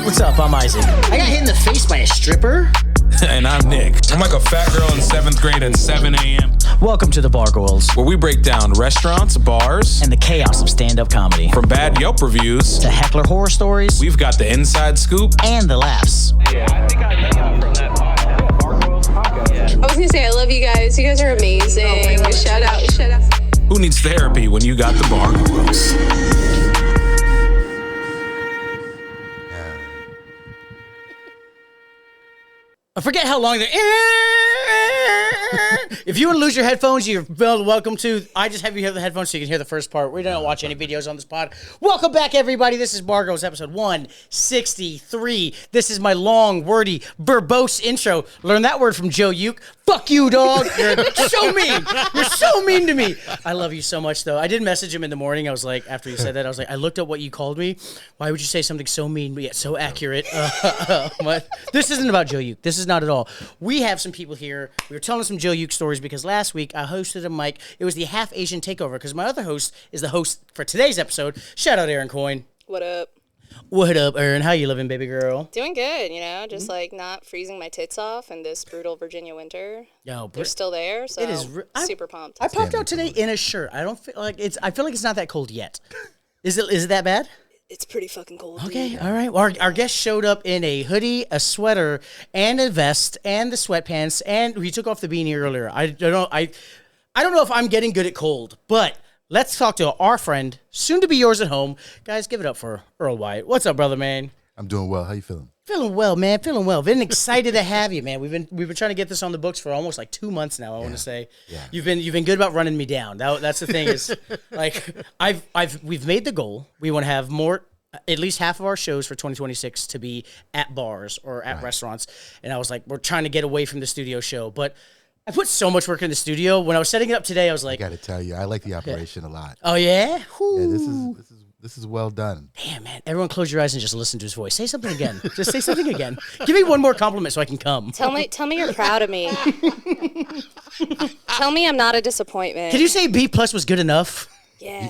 What's up? I'm Isaac. I got hit in the face by a stripper. And I'm Nick. I'm like a fat girl in 7th grade at 7 a.m. Welcome to the Bargoyles, where we break down restaurants, bars, and the chaos of stand-up comedy. From bad Yelp reviews to heckler horror stories, we've got the inside scoop and the laughs. Yeah, I think I know from that Bargoyles Podcast. Yeah. I was gonna say I love you guys. You guys are amazing. Shout out. Who needs therapy when you got the Bargoyles? I forget how long if you want to lose your headphones, you're welcome to. I just have you have the headphones so you can hear the first part. We don't watch any videos on this pod. Welcome back, everybody. This is Bargoyles episode 163. This is my long, wordy, verbose intro. Learn that word from Joe Uke. Fuck you, dog. You're so mean. You're so mean to me. I love you so much, though. I did message him in the morning. I was like, after you said that, I was like, I looked up what you called me. Why would you say something so mean but yet so accurate? This isn't about Joe Uke. This is not at all. We have some people here. We were telling some Joe Uke stories because last week I hosted a mic. It was the half Asian takeover because my other host is the host for today's episode. Shout out Aaron Coyne. What up? What up, Aaron? How you living, baby girl? Doing good, just like not freezing my tits off in this brutal Virginia winter. They're still there, so it is super pumped. I popped out today in a shirt. I don't feel like it's. I feel like it's not that cold yet. Is it that bad? It's pretty fucking cold. Okay, all right. Well, our guest showed up in a hoodie, a sweater, and a vest, and the sweatpants, and we took off the beanie earlier. I don't know if I'm getting good at cold, but let's talk to our friend, soon to be yours at home. Guys, give it up for Earl Wyatt. What's up, brother, man? I'm doing well. How you feeling? Feeling well, man. Feeling well. Been excited to have you, man. We've been trying to get this on the books for almost like 2 months now. I want to say, you've been good about running me down. That's the thing is, like we've made the goal. We want to have more. At least half of our shows for 2026 to be at bars or at restaurants. And I was like, we're trying to get away from the studio show. But I put so much work in the studio. When I was setting it up today, I was like, I got to tell you, I like the operation a lot. Oh, yeah? Yeah, this is well done. Damn, man. Everyone close your eyes and just listen to his voice. Say something again. Just say something again. Give me one more compliment so I can come. Tell me you're proud of me. Tell me I'm not a disappointment. Can you say B+ was good enough? Yeah.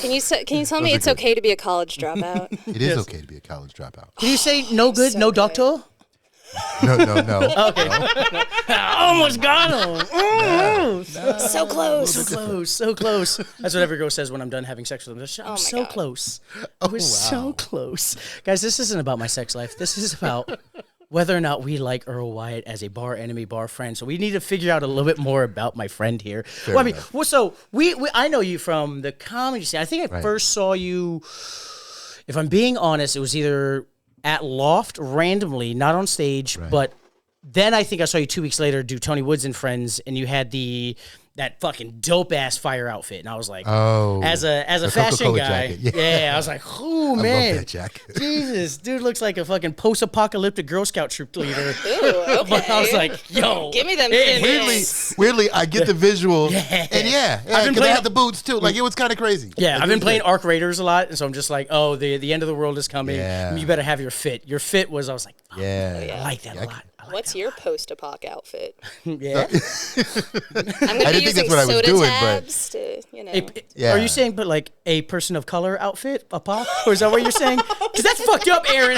Can you tell me it's okay to be a college dropout? It is okay to be a college dropout. Can you say no good, so no doctor? No. Okay. I almost got him. No. So close. So close. That's what every girl says when I'm done having sex with them. I'm so close. I was so close. Guys, this isn't about my sex life. This is about whether or not we like Earl Wyatt as a bar enemy, bar friend. So we need to figure out a little bit more about my friend here. So I know you from the comedy scene. I think I first saw you, if I'm being honest, it was either at Loft randomly, not on stage, but then I think I saw you 2 weeks later do Tony Woods and Friends, and you had that fucking dope ass fire outfit, and I was like, as a fashion Coca-Cola guy, jacket. I was like, oh man, I love that jacket. Jesus, dude looks like a fucking post-apocalyptic Girl Scout troop leader. Ooh, okay. I was like, yo, give me them. Weirdly, I get the visual, and I've been playing the boots too. Like it was kind of crazy. Yeah, like, I've been playing Arc Raiders a lot, and so I'm just like, oh, the end of the world is coming. Yeah. You better have your fit. Your fit was, I was like, I like that a lot. What's your post-apoc outfit? Yeah. I'm going to be using soda tabs to, Are you saying, but like a person of color outfit, a pop? Or is that what you're saying? Because that's fucked up, Aaron.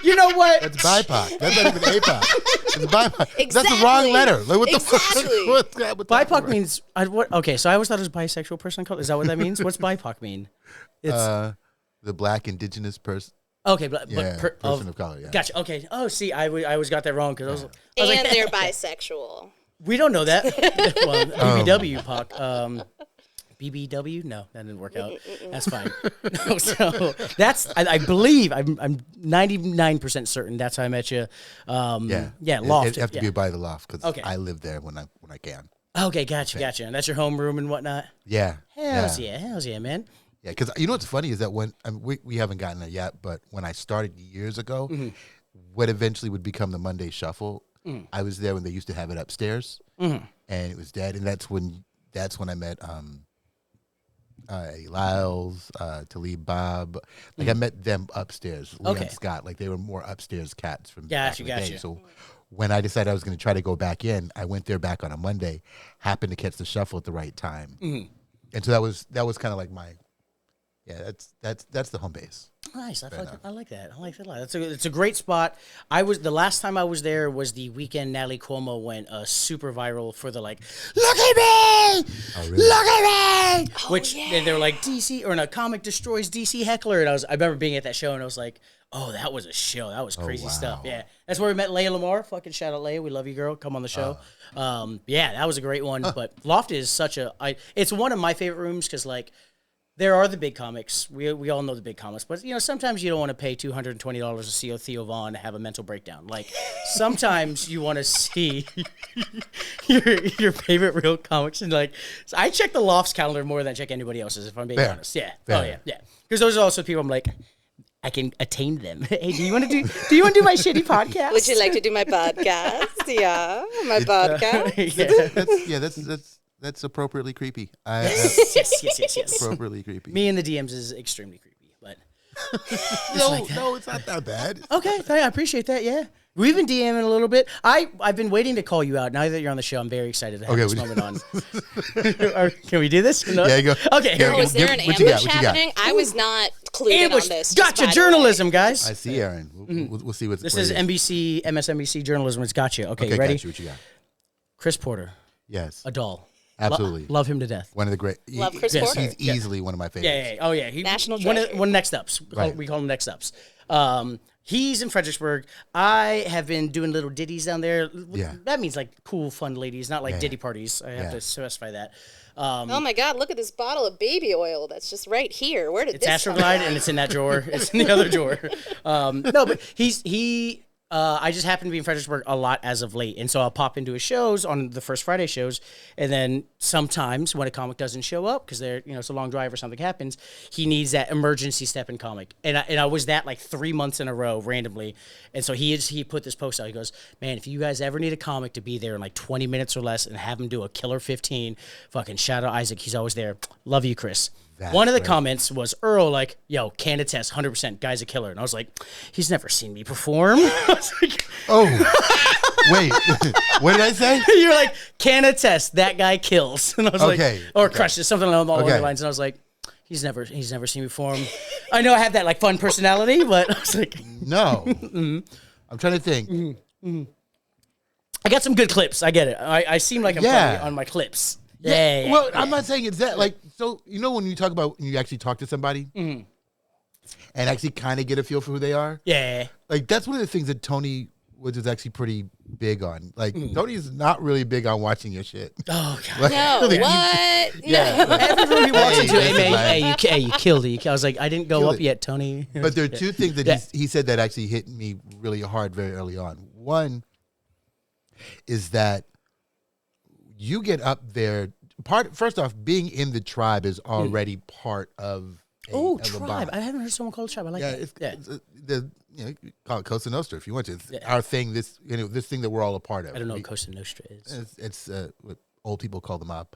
You know what? That's BIPOC. That's not even APOC. It's BIPOC. Exactly. That's the wrong letter. Like, what the fuck? BIPOC means, okay, so I always thought it was bisexual person of color. Is that what that means? What's BIPOC mean? It's the black indigenous person. Okay, person of color. Yeah. Gotcha. Okay. Oh, see, I always got that wrong because I was and like, they're bisexual. We don't know that. Well, BBW, POC. BBW? No, that didn't work out. That's fine. No, so that's I believe I'm 99% certain that's how I met you. Loft. You have to be by the Loft because I live there when I can. Okay, gotcha. And that's your homeroom and whatnot. Yeah. Hells yeah, man. Yeah, because you know what's funny is that when we haven't gotten there yet, but when I started years ago, what eventually would become the Monday Shuffle, I was there when they used to have it upstairs, and it was dead, and that's when I met Lyles, Talib Bob. Like I met them upstairs. Leon Scott, like they were more upstairs cats from back in the day. So when I decided I was going to try to go back in, I went there back on a Monday, happened to catch the Shuffle at the right time, and so that was kind of like my Yeah, that's the home base. Nice. I like that. I like that a lot. It's a great spot. The last time I was there was the weekend Natalie Cuomo went super viral for the like, look at me, look at me, which they were like DC or a comic destroys DC heckler, and I remember being at that show and I was like, oh, that was a show. That was crazy stuff. Yeah, that's where we met Leia Lamar. Fucking shout out Leia, we love you, girl. Come on the show. Yeah, that was a great one. But Loft is it's one of my favorite rooms because like. There are the big comics. We all know the big comics, but sometimes you don't want to pay $220 to see Theo Vaughn have a mental breakdown. Like sometimes you want to see your favorite real comics, and like so I check the Loft's calendar more than I check anybody else's. If I'm being honest, yeah, yeah. Because those are also people I'm like, I can attain them. Hey, do you want to do my shitty podcast? Would you like to do my podcast? Yeah, my podcast. That's appropriately creepy. Yes. Appropriately creepy. Me and the DMs is extremely creepy, but no, it's not that bad. Okay, I appreciate that. Yeah, we've been DMing a little bit. I've been waiting to call you out. Now that you're on the show, I'm very excited to have this moment on. Can we do this? No? Yeah, go. Okay. Was there an ambush happening? I was not clued in on this. Gotcha journalism, guys. I see, Aaron. We'll see what's. This is MSNBC journalism. It's gotcha. Okay, ready? Gotcha. What you got? Chris Porter. Yes. A doll. Absolutely. Love him to death. One of the great. Love Chris Porter. He's easily one of my favorites. Yeah. Oh, yeah. National treasure. One next ups. Right. We call him next ups. He's in Fredericksburg. I have been doing little ditties down there. Yeah. That means like cool, fun ladies, not like ditty parties. I have to specify that. Oh my God! Look at this bottle of baby oil that's just right here. Where did this come Astroglide, from? and it's in that drawer. It's in the other drawer. No, but I just happen to be in Fredericksburg a lot as of late, and so I'll pop into his shows on the first Friday shows, and then sometimes when a comic doesn't show up because it's a long drive or something happens, he needs that emergency step-in comic, and I was that like 3 months in a row randomly, and so he put this post out. He goes, man, if you guys ever need a comic to be there in like 20 minutes or less and have him do a killer 15, fucking shout out Isaac, he's always there. Love you, Chris. One of the comments was Earl, like, yo, can attest, 100%, guy's a killer. And I was like, he's never seen me perform. I was like, oh, wait, what did I say? You're like, can attest, that guy kills. And I was like, or crushes, something along the lines. And I was like, he's never seen me perform. I know I have that like fun personality, but I was like, no. I'm trying to think. I got some good clips. I get it. I seem like I'm funny on my clips. Yeah. Well, I'm not saying it's that. Like, so when you talk about when you actually talk to somebody and actually kind of get a feel for who they are. Yeah. Like that's one of the things that Tony Woods is actually pretty big on. Like Tony's not really big on watching your shit. Oh God. No. What? Yeah. Every room he walks into, hey, you killed it. I was like, I didn't go up yet, Tony. But there are two things that he said that actually hit me really hard very early on. One is that you get up there. First off, being in the tribe is already part of tribe. I haven't heard someone call it tribe. I like that. You call it Cosa Nostra if you want to. It's our thing. This thing that we're all a part of. I don't know what Cosa Nostra is. It's what old people call the mob.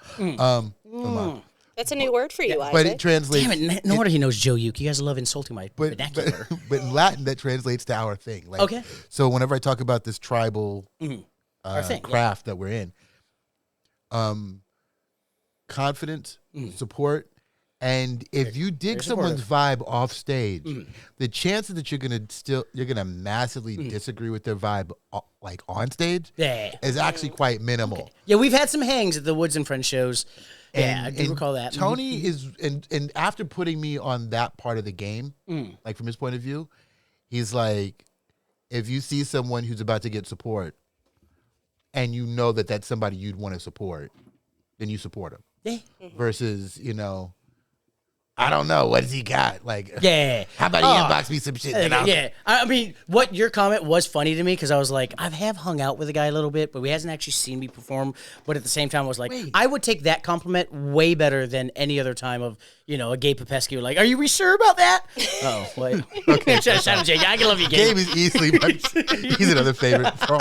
That's a new word for you, Isaac. But it translates. Damn it! No wonder he knows Joe Uke. You guys love insulting my vernacular. But in Latin, that translates to our thing. Like, okay. So whenever I talk about this tribal craft that we're in. Confidence, support, and if you dig someone's vibe off stage, the chances that you're gonna massively disagree with their vibe like on stage is actually quite minimal. Okay. Yeah, we've had some hangs at the Woods and Friends shows. I do recall that. Tony is and after putting me on that part of the game, like from his point of view, he's like, if you see someone who's about to get support, and you know that that's somebody you'd want to support, then you support him. Yeah. Versus, I don't know. What does he got? Like, how about he inbox me some shit? I mean, what your comment was funny to me because I was like, I have hung out with a guy a little bit, but he hasn't actually seen me perform. But at the same time, I was like, I would take that compliment way better than any other time of, a Gabe Popescu. Like, are you sure about that? Oh, wait. Okay. Shout out, Jake. I can love you, Gabe. Gabe is easily, he's another favorite for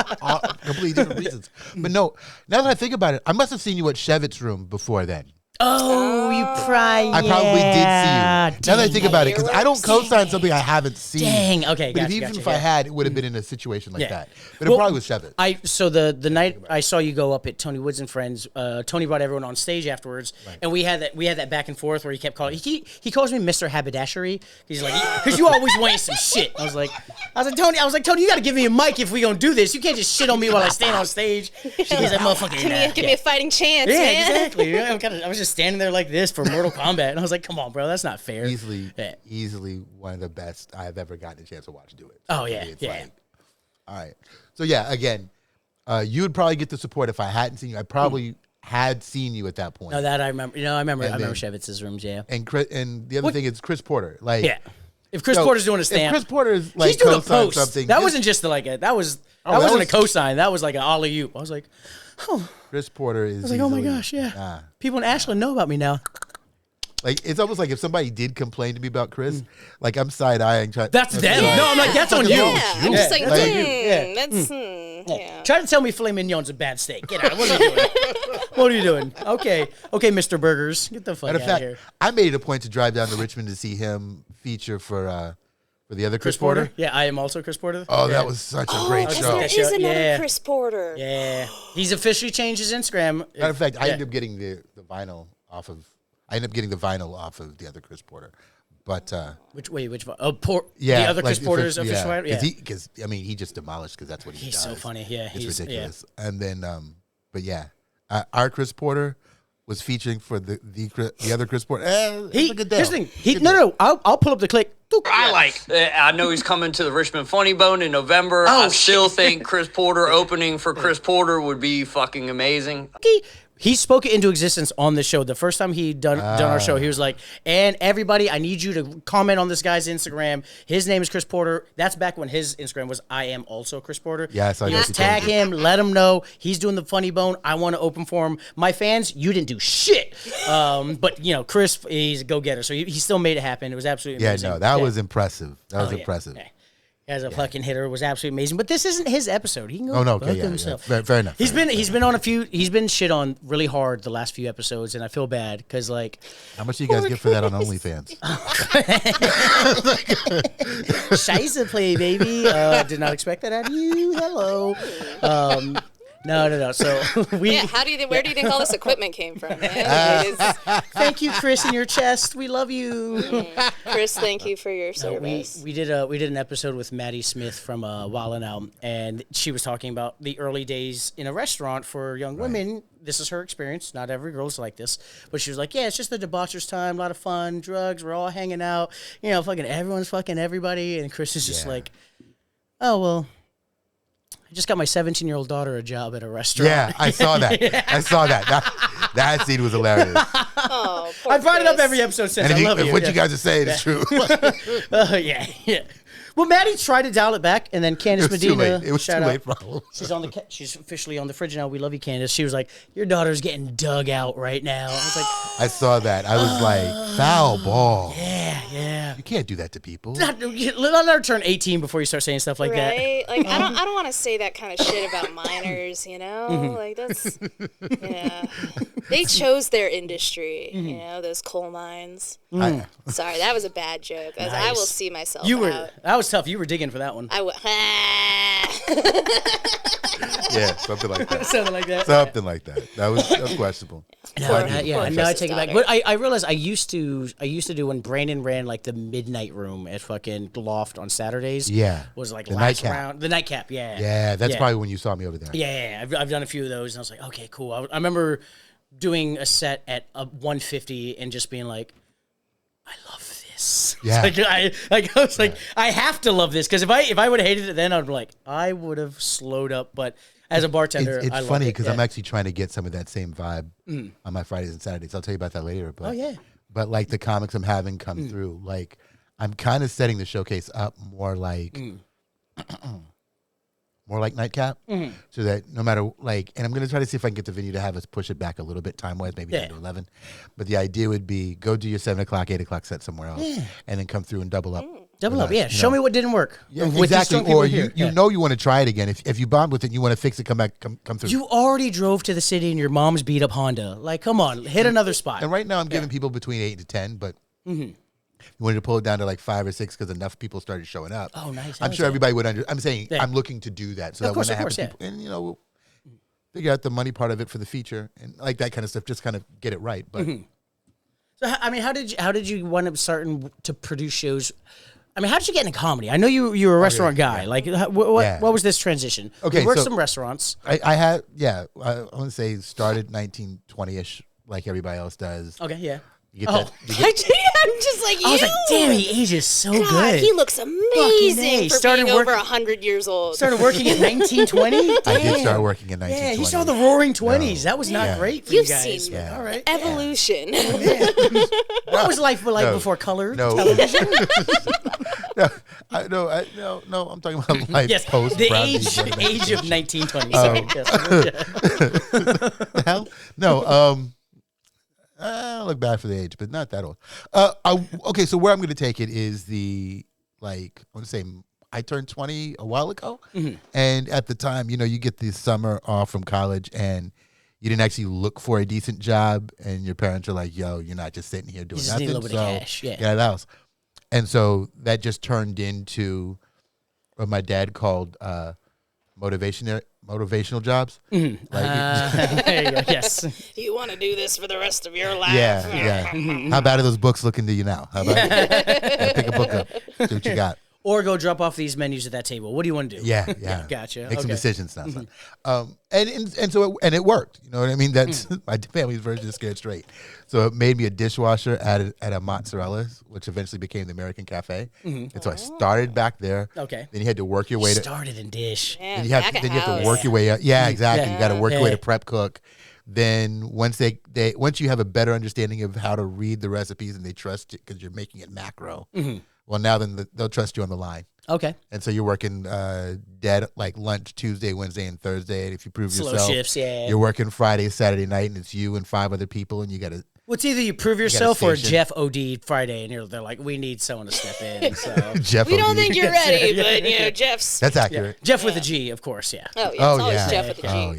completely different reasons. But no, now that I think about it, I must have seen you at Chevet's room before then. Oh, you probably. I probably did see you. Now that I think about it, because I don't co-sign something I haven't seen. Dang. Okay. But even if I had, it would have been in a situation like that. But it probably was Shevitz. So the night I saw you go up at Tony Woods and Friends, Tony brought everyone on stage afterwards, and we had that back and forth where he kept calling. He calls me Mr. Haberdashery. He's like, because you always want some shit. I was like, Tony, you got to give me a mic if we gonna do this. You can't just shit on me while I stand on stage. He's like, motherfucker, give me a fighting chance. Yeah, man. exactly. I was just standing there like this for Mortal Kombat, and I was like, come on, bro, that's not fair. Easily one of the best I've ever gotten a chance to watch do it. Oh yeah, all right. So again, you would probably get the support if I hadn't seen you. I probably had seen you at that point. No, that I remember. I remember Shevitz's rooms. Yeah. And the other thing is Chris Porter. If Chris Porter's doing a stamp, if Chris Porter is he's doing a post. Something, that wasn't just that wasn't a cosign. That was like an alley-oop. I was like, oh. Chris Porter is. I was like, oh my gosh, yeah. People in Ashland know about me now. Like, it's almost like if somebody did complain to me about Chris, like I'm side-eyeing. That's them. Yeah. No, I'm like, that's on you. I'm just like, Try to tell me filet mignon's a bad steak. Get out. What are you doing? What are you doing? Okay, Mr. Burgers. Get the fuck out of here. I made it a point to drive down to Richmond to see him feature for the other Chris Porter. Yeah, I am also Chris Porter. Oh, that was such a great show. There is another Chris Porter. Yeah. He's officially changed his Instagram. Matter of fact, I ended up getting the vinyl off of the other Chris Porter. But which one? Oh, the other Chris Porter's official vinyl? Yeah. Because he just demolished because that's what he does. He's so funny. Yeah. It's ridiculous. Yeah. And then our Chris Porter was featuring for the other Chris Porter. Here's the thing. I'll pull up the clip. I know he's coming to the Richmond Funny Bone in November. I still think Chris Porter opening for Chris Porter would be fucking amazing. He spoke it into existence on the show. The first time he done our show, he was like, and everybody, I need you to comment on this guy's Instagram. His name is Chris Porter. That's back when his Instagram was I am also Chris Porter. Yeah, I saw you. Just tag him, let him know he's doing the Funny Bone. I want to open for him. My fans, you didn't do shit. But, Chris, he's a go-getter. So he still made it happen. It was absolutely amazing. Yeah, no, that was impressive. That was impressive. Yeah. As a fucking hitter, was absolutely amazing. But this isn't his episode. He can go himself. Yeah. Fair enough. He's been on a few. He's been shit on really hard the last few episodes, and I feel bad because how much do you guys get for that on OnlyFans? Scheisse play, baby. Did not expect that out of you. Hello. No. So where do you think all this equipment came from, man? Thank you, Chris, in your chest. We love you. Chris, thank you for your service. We did an episode with Maddie Smith from Wildin' Out, and she was talking about the early days in a restaurant for young women. This is her experience. Not every girl's like this, but she was like, "Yeah, it's just the debaucher's time, a lot of fun, drugs. We're all hanging out. Fucking everyone's fucking everybody." And Chris is just like, "Oh well." I just got my 17-year-old daughter a job at a restaurant. Yeah, I saw that. I saw that. That scene was hilarious. Oh, I brought it up every episode since. And I love it. What you guys are saying is true. Yeah. Well, Maddie tried to dial it back, and then Candace Medina. It was too late, probably. She's officially on the fridge now. We love you, Candace. She was like, "Your daughter's getting dug out right now." I was like, I saw that. I was like, foul ball. Yeah. You can't do that to people. Let her turn 18 before you start saying stuff like that. Right? Like, I don't want to say that kind of shit about minors, Like, that's, They chose their industry, those coal mines. Sorry, that was a bad joke. Nice. I will see myself out. That was tough. You were digging for that one. Yeah, something like that. Something like that. Something like that. That was questionable. No, I take it back. But I realized I used to do when Brandon ran like the midnight room at fucking Loft on Saturdays. Yeah, was like the last nightcap. round. The nightcap. Yeah. Yeah, that's probably when you saw me over there. Yeah. I've done a few of those, and I was like, okay, cool. I remember doing a set at 150 and just being like, I love this. Yeah. I was like, I have to love this because if I would have hated it then, I'd be like, I would have slowed up. But as a bartender, it's funny because I'm actually trying to get some of that same vibe on my Fridays and Saturdays. I'll tell you about that later. But, but like the comics I'm having come through, like I'm kind of setting the showcase up more like Nightcap, so that no matter and I'm going to try to see if I can get the venue to have us push it back a little bit time-wise, maybe down to 11. But the idea would be go do your 7 o'clock, 8 o'clock set somewhere else, and then come through and double up Double up, yeah. Show me what didn't work. Yeah, With these exactly. strong people Or here. you know you want to try it again. If you bond with it, you want to fix it. Come back, come through. You already drove to the city in your mom's beat up Honda. Like, come on, hit another spot. And right now, I'm giving people between 8 to 10, but you wanted to pull it down to like 5 or 6 because enough people started showing up. Oh, nice. I'm sure everybody would I'm saying Yeah. I'm looking to do that so Of that when course, that of course, happens, people, and we'll figure out the money part of it for the feature and like that kind of stuff. Just kind of get it right. But So, I mean, how did you wind up starting to produce shows? I mean, how did you get into comedy? I know you were a restaurant guy. yeah. Like, what Yeah. was this transition? Okay, you worked so- some restaurants. I had I want to say started 1920ish like everybody else does. Okay, yeah. You get that. You get, I'm just like, I was like, damn, he ages so God, good. he looks amazing A. for Started being over work- 100 years old. Started working in 1920. I did start working in 1920. Yeah, he saw the Roaring 20s. That was not Yeah. great for You've you guys. seen All right. Evolution. What was life like No. before color No. television? No, I'm talking about life Yes, post the Bradley age of 1920. Oh. Sorry. Yes. The hell? No. I look bad for the age, but not that old. Okay, so where I'm going to take it is I want to say I turned 20 a while ago, and at the time, you get the summer off from college, and you didn't actually look for a decent job, and your parents are like, "Yo, you're not just sitting here doing just nothing." need a little bit of cash, yeah. Get out of the house. And so that just turned into what my dad called motivational jobs. There you go. Yes. You want to do this for the rest of your life? Yeah. How bad are those books looking to you now? How about pick a book up, see what you got. Or go drop off these menus at that table. What do you want to do? Yeah. Gotcha. Make some Okay. decisions now, son. And so it worked. You know what I mean? That's my family's version of Scared Straight. So it made me a dishwasher at a Mozzarella's, which eventually became the American Cafe. And so I started back there. Okay. Then you had to work your way to. Started in dish. Man, Then you have back at to house. work your way up. Yeah, exactly. Yeah. You got to work your way Yeah. to prep cook. Then once once you have a better understanding of how to read the recipes and they trust it because you're making it macro. Well, now then they'll trust you on the line. Okay. And so you're working dead like lunch Tuesday, Wednesday, and Thursday. And if you prove Slow yourself, shifts, yeah. you're working Friday, Saturday night, and it's you and 5 other people, and you got to. Well, it's either you prove yourself or station. Jeff OD'd Friday, and they're like, we need someone to step in. So Jeff. We don't OD. think you're ready, but Jeff's. That's accurate. Jeff with a G, of course, yeah. Oh, yeah, it's Oh always yeah. Jeff with a G. Oh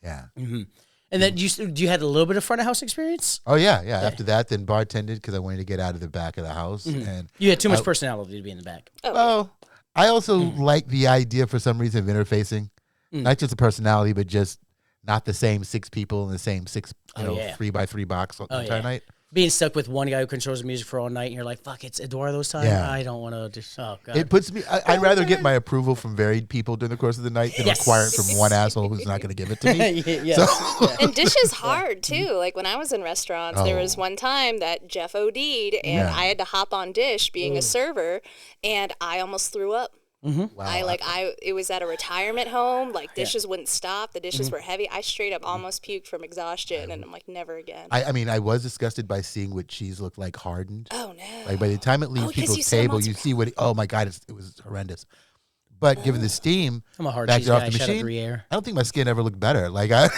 yeah. Yeah. And then you had a little bit of front of house experience? Oh yeah. After that, then bartended because I wanted to get out of the back of the house, and You had too much personality to be in the back. oh, I also like the idea for some reason of interfacing, not just the personality, but just not the same 6 people in the same 6 yeah. 3x3 box the entire yeah. night. Being stuck with one guy who controls the music for all night, and you're like, fuck, it's Eduardo's time? Yeah. I don't want to just, oh, God. It puts me. I'd rather get my approval from varied people during the course of the night than Yes. require it from one asshole who's not going to give it to me. Yes. So, And dish is hard too. Like when I was in restaurants, there was one time that Jeff OD'd and Yeah. I had to hop on dish being a server, and I almost threw up. wow. It was at a retirement home. Like dishes wouldn't stop. The dishes were heavy. I straight up almost puked from exhaustion, and I'm like, never again. I mean, I was disgusted by seeing what cheese looked like hardened. Oh no! Like by the time it leaves 'cause people's you saw table, mozzarella. you see what. Oh my god, it was horrendous. But given the steam, I'm a hard back cheese it off guy. the Shout out machine, Gruyere. I don't think my skin ever looked better. Like I.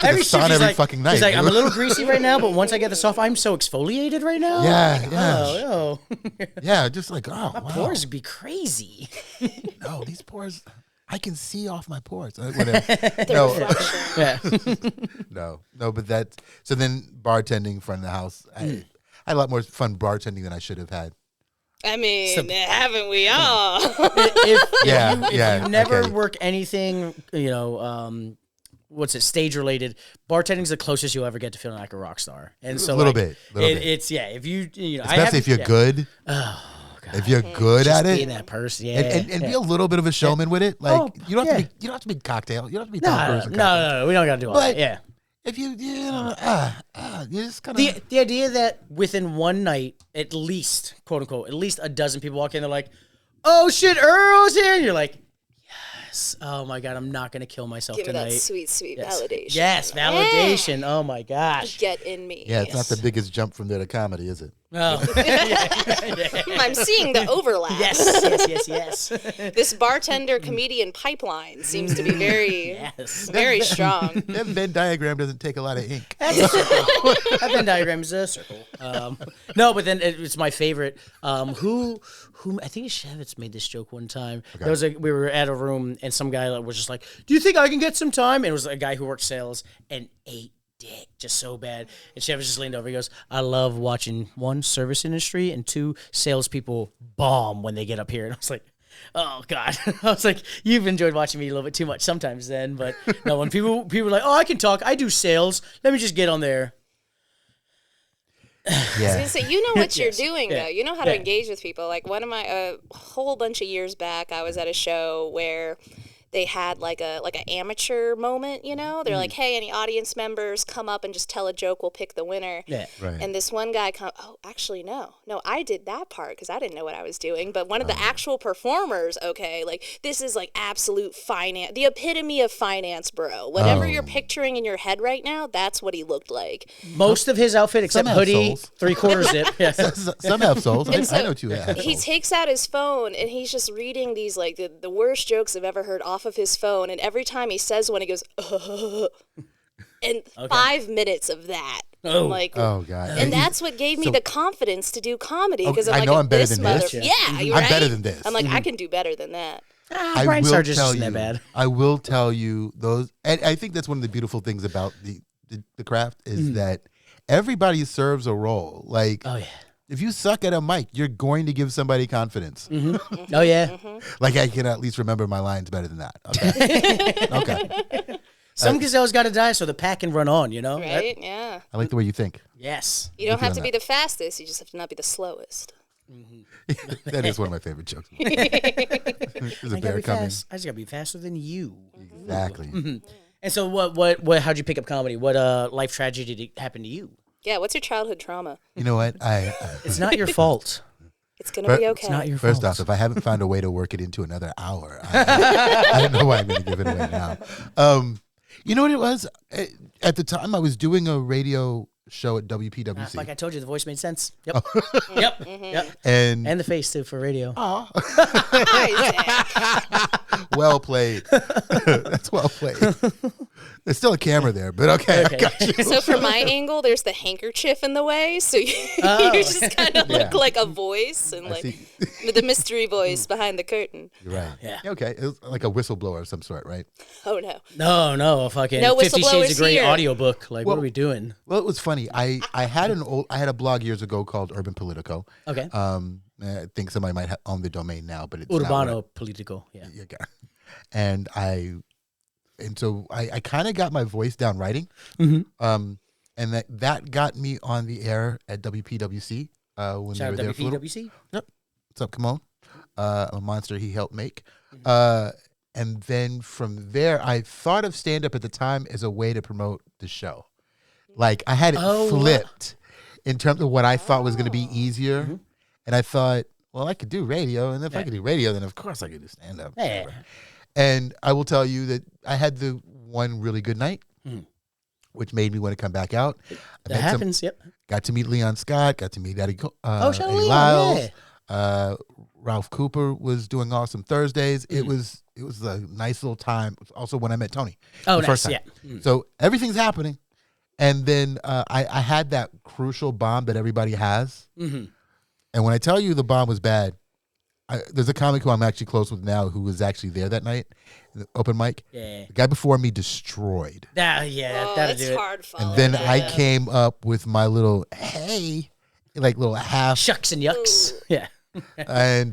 Every sun shift, he's every like, fucking night. He's like, you I'm know? a little greasy right now, but once I get this off, I'm so exfoliated right now. Yeah. Oh, Yeah, just like oh my wow. pores would be crazy. No, these pores. I can see off my pores. Whatever. No, Yeah. no. But that's so. Then bartending front of the house. I had a lot more fun bartending than I should have had. I mean, haven't we all? If you never okay. work anything, what's it, stage related, bartending's the closest you'll ever get to feeling like a rock star. And so A little like, bit. It's if you Especially if you're good. Oh, God. If you're good Just at it, being that person, yeah, and be a little bit of a showman with it. Like Oh, you don't have yeah. to be. You don't have to be cocktail. You don't have to be Tom no, Cruise. or no, cocktail. no, we don't gotta do all But that. Yeah. If you just kind of The idea that within one night, at least, quote unquote, at least a dozen people walk in, they're like, "Oh shit, Earl's here," and you're like, Yes. Oh my God, I'm not gonna kill myself Give me tonight. that sweet, sweet Yes. validation. Yes, validation. Oh my gosh. Get in me. Yeah, it's not the biggest jump from there to comedy, is it? Oh. I'm seeing the overlap. Yes. This bartender comedian pipeline seems to be very, Yes. very strong. That Venn diagram doesn't take a lot of ink. That's a circle. That Venn diagram is a circle. No, but then it's my favorite. Who? I think Shavitz made this joke one time. Okay. We were at a room and some guy was just like, "Do you think I can get some time?" And it was a guy who worked sales and ate dick just so bad. And Shavitz just leaned over. He goes, "I love watching, 1, service industry, and 2, salespeople bomb when they get up here." And I was like, oh God. I was like, you've enjoyed watching me a little bit too much sometimes then, but no, when people are like, "Oh, I can talk, I do sales, let me just get on there." I was gonna say, you know what you're doing Yeah. though. You know how to engage with people. Like one of my a whole bunch of years back, I was at a show where they had like an amateur moment. You know, they're like, "Hey, any audience members, come up and just tell a joke. We'll pick the winner." Yeah. Right. And this one guy oh, actually no, I did that part because I didn't know what I was doing. But one of the actual performers, okay, like this is like absolute finance, the epitome of finance, bro. Whatever you're picturing in your head right now, that's what he looked like. Most of his outfit, except Some have hoodie, souls. 3/4 zip. Yes. Some have souls. And so I know 2 have he souls. takes out his phone and he's just reading these like the worst jokes I've ever heard off of his phone. And every time he says one, he goes, and 5 minutes of that. Oh. I'm like, Oh, God. and that's what gave me the confidence to do comedy because I'm I like, know I'm better this than this. Yeah, you're I'm right. better than this. I'm like, I can do better than that. Brian Sargis isn't that bad. I will tell you those, and I think that's one of the beautiful things about the craft is that everybody serves a role. Like, Oh yeah. if you suck at a mic, you're going to give somebody confidence. Oh yeah. Like, I can at least remember my lines better than that. Okay. Okay. Some gazelles got to die so the pack can run on. You know. Right? Yeah. I like the way you think. Yes. You don't have to on be the fastest. You just have to not be the slowest. That is one of my favorite jokes. There's a I gotta bear be coming. fast. I just gotta be faster than you. Exactly. And so, what? How'd you pick up comedy? What life tragedy did happen to you? Yeah. What's your childhood trauma? You know what? It's not your fault. It's gonna be okay. It's not your First fault. off, if I haven't found a way to work it into another hour, I don't know why I'm going to give it away now. You know what it was? At the time, I was doing a radio show at WPWC. Like I told you, the voice made sense. Yep. Yep. Yep. And And the face too for radio. well played. That's well played. There's still a camera there, but okay. I got you. So from my angle, there's the handkerchief in the way, so you just kind of look like a voice and like see. the mystery voice behind the curtain. You're right. Yeah. Okay. It was like a whistleblower of some sort, right? Oh no. No, a fucking No 50 Shades whistleblowers of Grey here. audiobook. Like, what are we doing? Well, it was funny. I had a blog years ago called Urban Politico. Okay. I think somebody might own the domain now, but it's not Urbano Politico. Yeah. Okay. And so I kind of got my voice down writing. And that got me on the air at WPWC when Shout they were out there for a little. WPWC. Yep. What's up, come on. A monster he helped make. And then from there, I thought of stand-up at the time as a way to promote the show. Like, I had it flipped in terms of what I thought was going to be easier. And I thought, well, I could do radio. And if I could do radio, then of course I could do stand-up. Yeah. And I will tell you that I had the one really good night, which made me want to come back out. That happens. Yep. Got to meet Leon Scott. Got to meet Eddie shout out Eddie Leon, Lyles. Ralph Cooper was doing Awesome Thursdays. It was a nice little time. Also, when I met Tony, Oh, the first nice. time. Yeah. So everything's happening, and then I had that crucial bomb that everybody has. And when I tell you the bomb was bad, there's a comic who I'm actually close with now who was actually there that night, the open mic. Yeah. The guy before me destroyed. That'll It's do it. hard following And then that I up. came up with my little, hey, like little half. Shucks and yucks. Yeah. And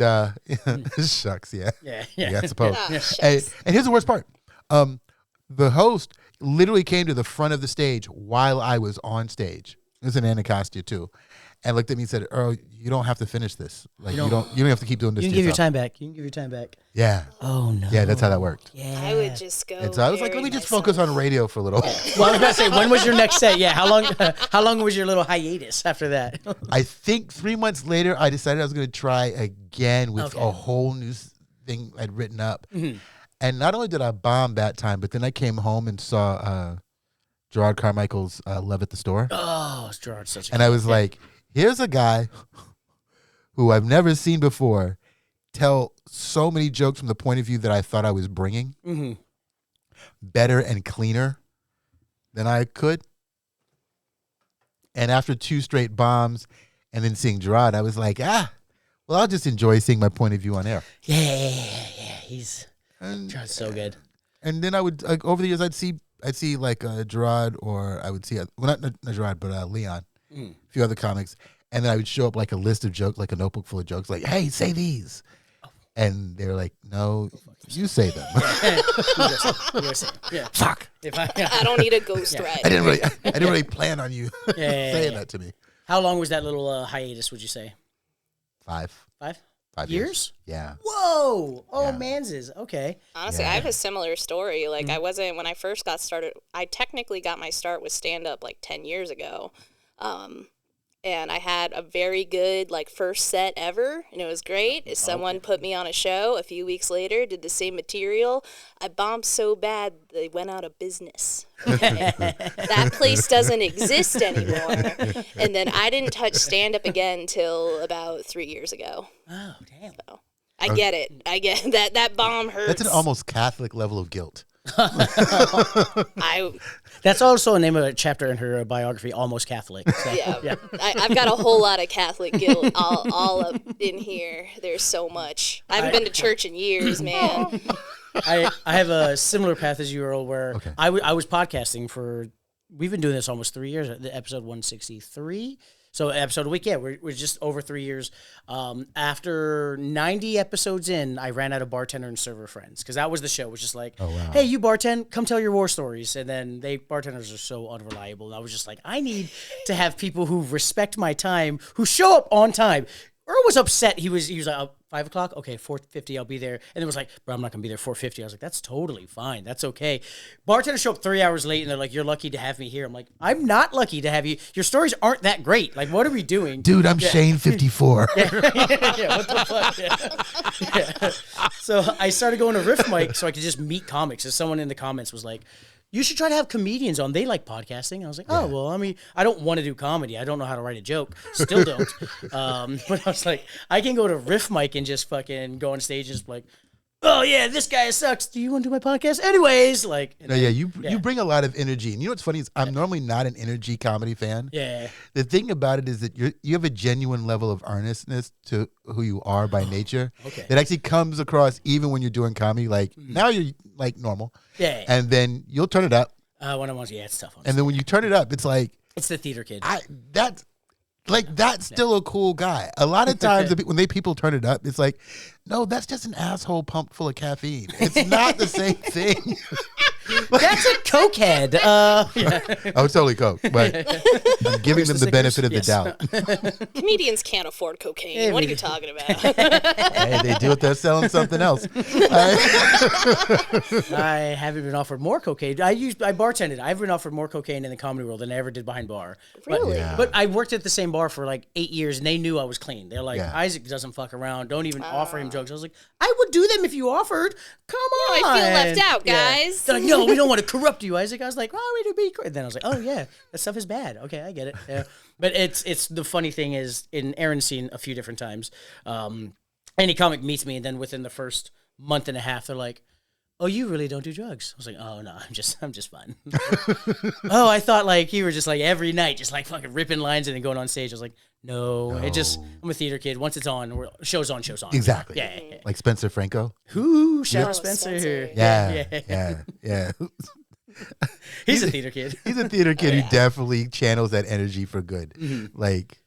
shucks, yeah. Yeah. I suppose. Ah, shucks. And here's the worst part. The host literally came to the front of the stage while I was on stage. It was in Anacostia too. And looked at me and said, Earl, you don't have to finish this. Like you don't have to keep doing this. You can to give your yourself." time back. You can give your time back. Yeah. Oh no. Yeah, that's how that worked. Yeah. I would just go. And so I was like, let bury me just myself. focus on radio for a little. Well, I was about to say, when was your next set? Yeah. How long was your little hiatus after that? I think 3 months later, I decided I was going to try again with Okay. a whole new thing I'd written up. And And not only did I bomb that time, but then I came home and saw Gerard Carmichael's Love at the Store. Oh, Gerard's such a And I was like, here's a guy who I've never seen before tell so many jokes from the point of view that I thought I was bringing better and cleaner than I could. And after 2 straight bombs and then seeing Gerard, I was like, well, I'll just enjoy seeing my point of view on air. Yeah. Gerard's so good. And then I would, like, over the years, I'd see like Gerard, or I would see, not Gerard, but Leon, a few other comics. And then I would show up like a list of jokes, like a notebook full of jokes, like, hey, say these. And they were like, no, you say them. Yeah. Fuck. I don't need a ghost ride. I didn't really plan on you saying that to me. How long was that little hiatus, would you say? 5 5 years? Yeah. Whoa. Oh, Yeah. manses. Okay. Honestly, Yeah. I have a similar story. Like, I wasn't, when I first got started, I technically got my start with stand-up like 10 years ago. And I had a very good, like, first set ever, and it was great. Someone put me on a show a few weeks later, did the same material. I bombed so bad, they went out of business. That place doesn't exist anymore. And then I didn't touch stand-up again until about 3 years ago. Oh, damn. So, I get it. I get that bomb hurts. That's an almost Catholic level of guilt. That's also a name of a chapter in her biography, Almost Catholic. So, yeah. I've got a whole lot of Catholic guilt all up in here. There's so much. I haven't been to church in years, man. I have a similar path as you, Earl, where I was podcasting for, we've been doing this almost 3 years, episode 163. So episode a week, yeah, we're just over 3 years. After 90 episodes in, I ran out of bartender and server friends, because that was the show. It was just like, hey, you bartend, come tell your war stories. And then bartenders are so unreliable. And I was just like, I need to have people who respect my time, who show up on time. Earl was upset. He was like, oh, 5 o'clock? Okay, 4:50, I'll be there. And it was like, bro, I'm not going to be there 4:50. I was like, that's totally fine. That's okay. Bartenders show up 3 hours late, and they're like, you're lucky to have me here. I'm like, I'm not lucky to have you. Your stories aren't that great. Like, what are we doing? Dude, I'm Shane 54. Yeah, what the fuck? Yeah. So I started going to Riff Mic so I could just meet comics. And someone in the comments was like, you should try to have comedians on. They like podcasting. I was like, oh, well, I mean, I don't want to do comedy. I don't know how to write a joke. Still don't. But I was like, I can go to Riff Mic and just fucking go on stage and just be like, oh, yeah, this guy sucks. Do you want to do my podcast? Anyways, like. No, yeah, you bring a lot of energy. And you know what's funny is I'm normally not an energy comedy fan. Yeah. The thing about it is that you have a genuine level of earnestness to who you are by nature. Okay. That actually comes across even when you're doing comedy. Like, now you're like normal. Yeah. And then you'll turn it up. When I was, it's tough. And then when you turn it up, it's like. It's the theater kid. That's still a cool guy. A lot of times when people turn it up, it's like, no, that's just an asshole pumped full of caffeine. It's not the same thing. That's a cokehead. Yeah. Oh, it's totally coke, but I'm giving them the benefit of the doubt. Comedians can't afford cocaine. Yeah, what are you talking about? Hey, they do it. They're selling something else. I haven't been offered more cocaine. I bartended. I've been offered more cocaine in the comedy world than I ever did behind bar. Really? But I worked at the same bar for like 8 years, and they knew I was clean. They're like, Yeah. Isaac doesn't fuck around. Don't even offer him jokes. I was like, I would do them if you offered. Come on. I feel left out, guys. They're like, no, we don't want to corrupt you, Isaac. I was like, oh, we do be. And then I was like, oh yeah, that stuff is bad. Okay, I get it. Yeah. But it's the funny thing is, in Aaron's seen a few different times. Any comic meets me, and then within the first month and a half, they're like, oh, you really don't do drugs? I was like, oh no, I'm just fun. Oh, I thought like you were just like every night, just like fucking ripping lines and then going on stage. I was like, no. I'm a theater kid. Once it's on, show's on. Exactly. Yeah. Like Spencer Franco. Who? Shout out Oh, Spencer. Spencer. Yeah. He's a theater kid. He's a theater kid who definitely channels that energy for good. Mm-hmm. Like,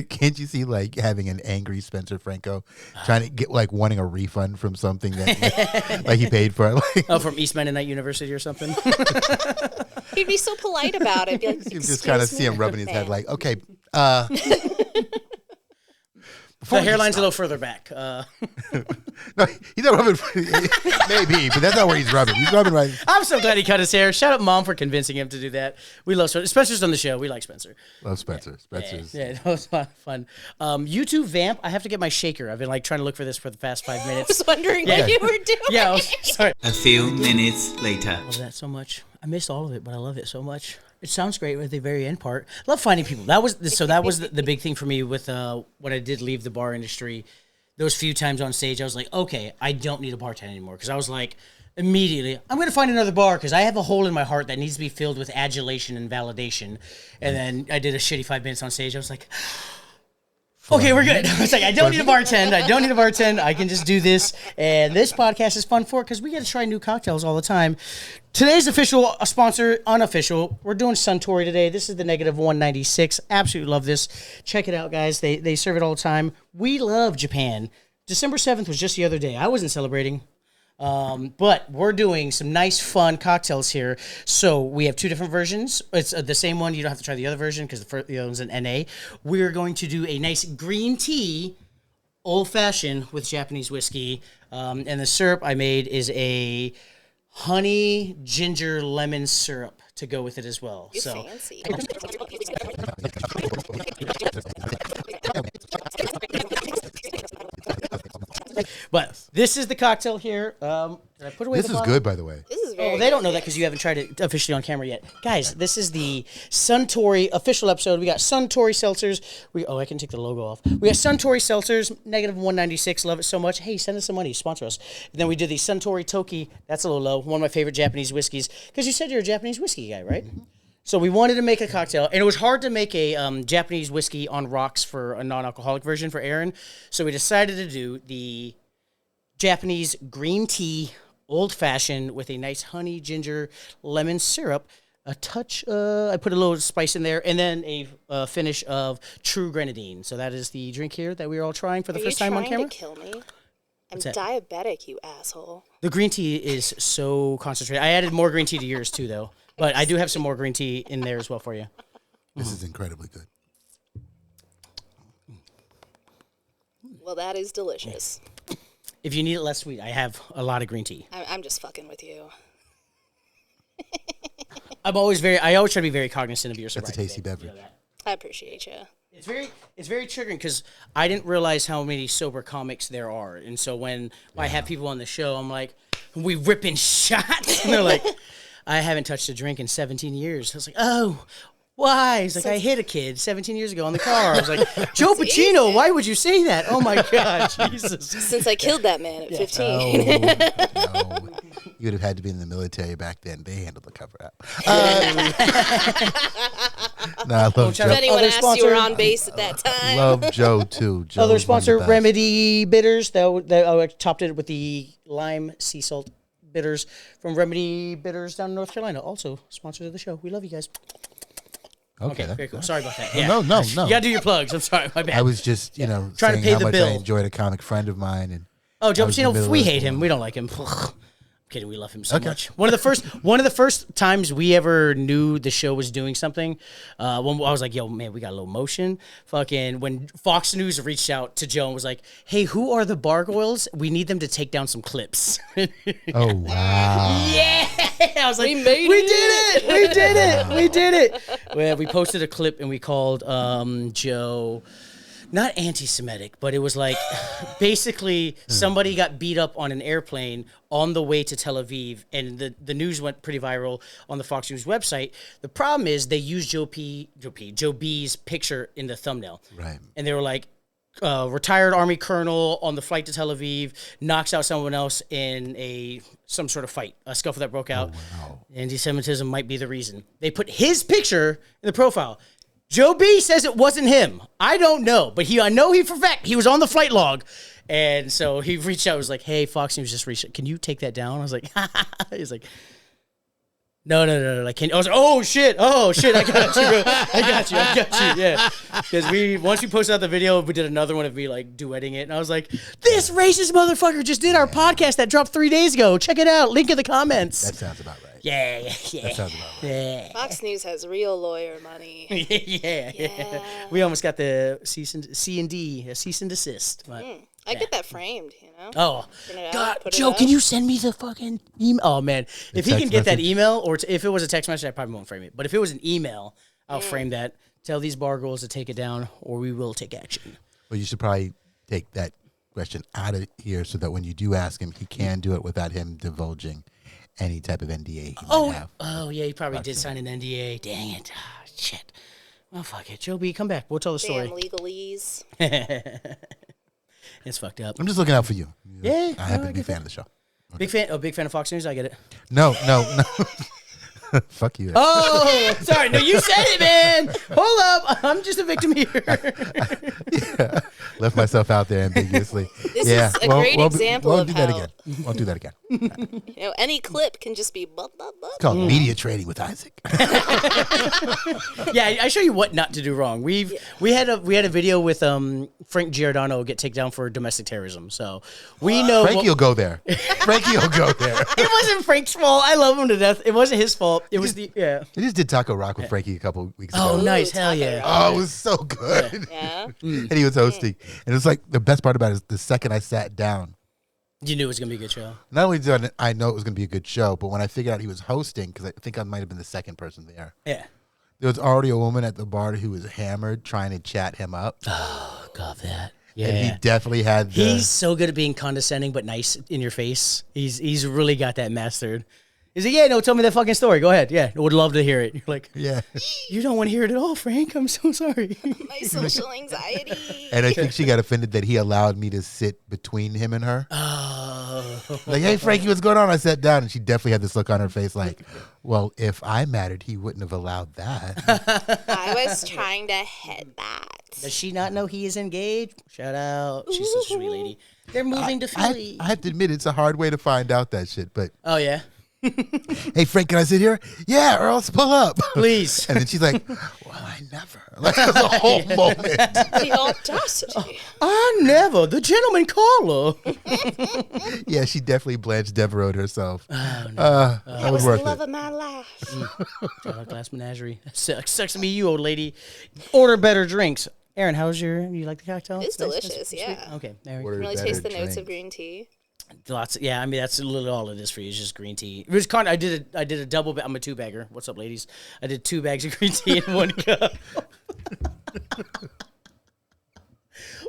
can't you see like having an angry Spencer Franco trying to get like wanting a refund from something that like he paid for? Like, Oh, from East Mennonite University or something. He'd be so polite about it. Be like, you just kind of see him rubbing his head like, okay, The hairline's a little further back. No, he's not rubbing. Maybe, but that's not where he's rubbing. He's rubbing right. I'm so glad he cut his hair. Shout out Mom for convincing him to do that. We love Spencer. Spencer's on the show. We like Spencer. Love Spencer. Spencer's. Yeah, that was a lot of fun. YouTube Vamp. I have to get my shaker. I've been like trying to look for this for the past 5 minutes. I was wondering what you were doing. Yeah, sorry. A few minutes later. I love that so much. I missed all of it, but I love it so much. It sounds great with the very end part. Love finding people. That was the big thing for me with when I did leave the bar industry. Those few times on stage, I was like, okay, I don't need a bartender anymore, because I was like, immediately, I'm going to find another bar because I have a hole in my heart that needs to be filled with adulation and validation. And then I did a shitty 5 minutes on stage. I was like, okay, we're good. I was like, I don't need a bartend. I can just do this. And this podcast is fun for it because we get to try new cocktails all the time. Today's official sponsor, unofficial. We're doing Suntory today. This is the negative 196. Absolutely love this. Check it out, guys. They serve it all the time. We love Japan. December 7th was just the other day. I wasn't celebrating. But we're doing some nice, fun cocktails here. So we have two different versions. It's the same one. You don't have to try the other version because the other one's an NA. We're going to do a nice green tea, old-fashioned with Japanese whiskey. And the syrup I made is a honey ginger lemon syrup to go with it as well. You fancy. But this is the cocktail here. Did I put away This the is bottle? good, by the way. This is very Oh, they don't know that because you haven't tried it officially on camera yet. Guys, this is the Suntory official episode. We got Suntory seltzers. I can take the logo off. We got Suntory seltzers, negative 196. Love it so much. Hey, send us some money. Sponsor us. And then we did the Suntory Toki. That's a little low. One of my favorite Japanese whiskeys. Because you said you're a Japanese whiskey guy, right? Mm-hmm. So we wanted to make a cocktail. And it was hard to make a Japanese whiskey on rocks for a non-alcoholic version for Aaron. So we decided to do the Japanese green tea, old-fashioned, with a nice honey, ginger, lemon syrup, a touch, I put a little spice in there, and then a finish of true grenadine. So that is the drink here that we're all trying for the first time on camera. Are you trying to kill me? I'm diabetic, you asshole. The green tea is so concentrated. I added more green tea to yours, too, though. But I do have some more green tea in there as well for you. This is incredibly good. Well, that is delicious. If you need it less sweet, I have a lot of green tea. I'm just fucking with you. I always try to be very cognizant of your sobriety. That's a tasty beverage. You know that. I appreciate you. It's very triggering because I didn't realize how many sober comics there are, and so when I have people on the show, I'm like, we ripping shots, and they're like, I haven't touched a drink in 17 years. I was like, oh, why? He's like, I hit a kid 17 years ago in the car. I was like, Joe Pacino, why would you say that? Oh my God, Jesus. Since I killed that man at 15. No. You would have had to be in the military back then. They handled the cover up. I love Joe. If anyone Other asked, you sponsor? were on base at that time. Love Joe, too. Joe's Other one of the sponsor, best. Remedy Bitters. I topped it with the lime sea salt bitters from Remedy Bitters down in North Carolina. Also sponsors of the show. We love you guys. Okay, Very cool. Sorry about that. Yeah. No. You gotta do your plugs. I'm sorry. My bad. I was just, Trying to saying pay how the much bill. I enjoyed a comic friend of mine. And Oh, Joe I was in the Pacino, middle we of hate this him. one. We don't like him. I'm kidding. We love him so much. One of the first times we ever knew the show was doing something, when I was like, yo, man, we got a little motion. Fucking when Fox News reached out to Joe and was like, hey, who are the Bargoyles? We need them to take down some clips. Oh, wow. Yeah. I was like, We made we it. did it. We did it. We did it. Well, we posted a clip and we called Joe, not anti-Semitic, but it was like basically somebody got beat up on an airplane on the way to Tel Aviv, and the news went pretty viral on the Fox News website. The problem is they used Joe B's picture in the thumbnail. Right. And they were like, retired Army colonel on the flight to Tel Aviv knocks out someone else in some sort of fight, a scuffle that broke out. Oh, wow. Anti-Semitism might be the reason. They put his picture in the profile. Joe B says it wasn't him. I don't know, but I know he for fact he was on the flight log. And so he reached out, was like, hey, Fox News just reached out. Can you take that down? I was like, he's like, No. Like, I was like, oh shit, I got you, bro. I got you. Yeah, because once we posted out the video, we did another one of me like duetting it, and I was like, this racist motherfucker just did our podcast that dropped 3 days ago. Check it out. Link in the comments. That sounds about right. Yeah. That sounds about right. Yeah. Fox News has real lawyer money. yeah. We almost got the cease and desist. But, I get that framed, you know? Oh, Print it out, God, put it Joe, up. can you send me the fucking email? Oh, man. If he can text get that message? email, or if it was a text message, I probably won't frame it. But if it was an email, I'll frame that. Tell these Bargoyles to take it down, or we will take action. Well, you should probably take that question out of here so that when you do ask him, he can do it without him divulging any type of NDA he might have. Oh, yeah, he probably did sign an NDA. Dang it. Ah, shit. Well, fuck it. Joe B, come back. We'll tell the story. Damn legalese. It's fucked up. I'm just looking out for you. Yeah, I happen no, to I be a get fan of the show. Big fan of Fox News. I get it. No. Fuck you. Oh, sorry. No, you said it, man. Hold up. I'm just a victim here. Left myself out there ambiguously. This is a great example won't of do that how- again. Won't do that again. You know, any clip can just be blah, blah, blah. It's called media trading with Isaac. Yeah, I show you what not to do wrong. We had a video with Frank Giordano get taken down for domestic terrorism. So we know Frankie will go there. Frankie will go there. it wasn't Frank's fault. I love him to death. It wasn't his fault. It was I just did Taco Rock with Frankie a couple weeks ago. Oh, nice. Ooh, Hell Taco yeah. Rock. Oh, it was so good. Yeah. And he was hosting. And it was like the best part about it is the second I sat down, You knew it was going to be a good show. not only did I know it was going to be a good show, but when I figured out he was hosting, because I think I might have been the second person there, Yeah. there was already a woman at the bar who was hammered trying to chat him up. Oh, God, that. Yeah. And he definitely had the... He's so good at being condescending but nice in your face. He's really got that mastered. He's like, yeah, no, tell me that fucking story. Go ahead. Yeah, would love to hear it. You're like, yeah. you don't want to hear it at all, Frank. I'm so sorry. My social anxiety. And I think she got offended that he allowed me to sit between him and her. Oh. Like, hey, Frankie, what's going on? I sat down, and she definitely had this look on her face like, well, if I mattered, he wouldn't have allowed that. I was trying to hit that. Does she not know he is engaged? Shout out. She's such a sweet lady. They're moving to Philly. I have to admit, it's a hard way to find out that shit. But, Oh, yeah? hey, Frank, can I sit here? Yeah, Earl, pull up. Please. And then she's like, well, I never. Like, it was a whole moment. The audacity. I never. The gentleman caller. Yeah, she definitely Blanche Devereaux herself. Oh, That That was was the worth love it. of my life. Shout out Glass Menagerie. Sucks to be you, old lady. Order better drinks. Aaron, you like the cocktail? It's Nice, delicious, sweet? yeah. Okay, there we Order go. Really better taste the notes drink. of green tea. Lots. Yeah, I mean that's literally all it is for you. It's just green tea. It was I did a double. I'm a 2-bagger. What's up, ladies? I did 2 bags of green tea in 1 cup.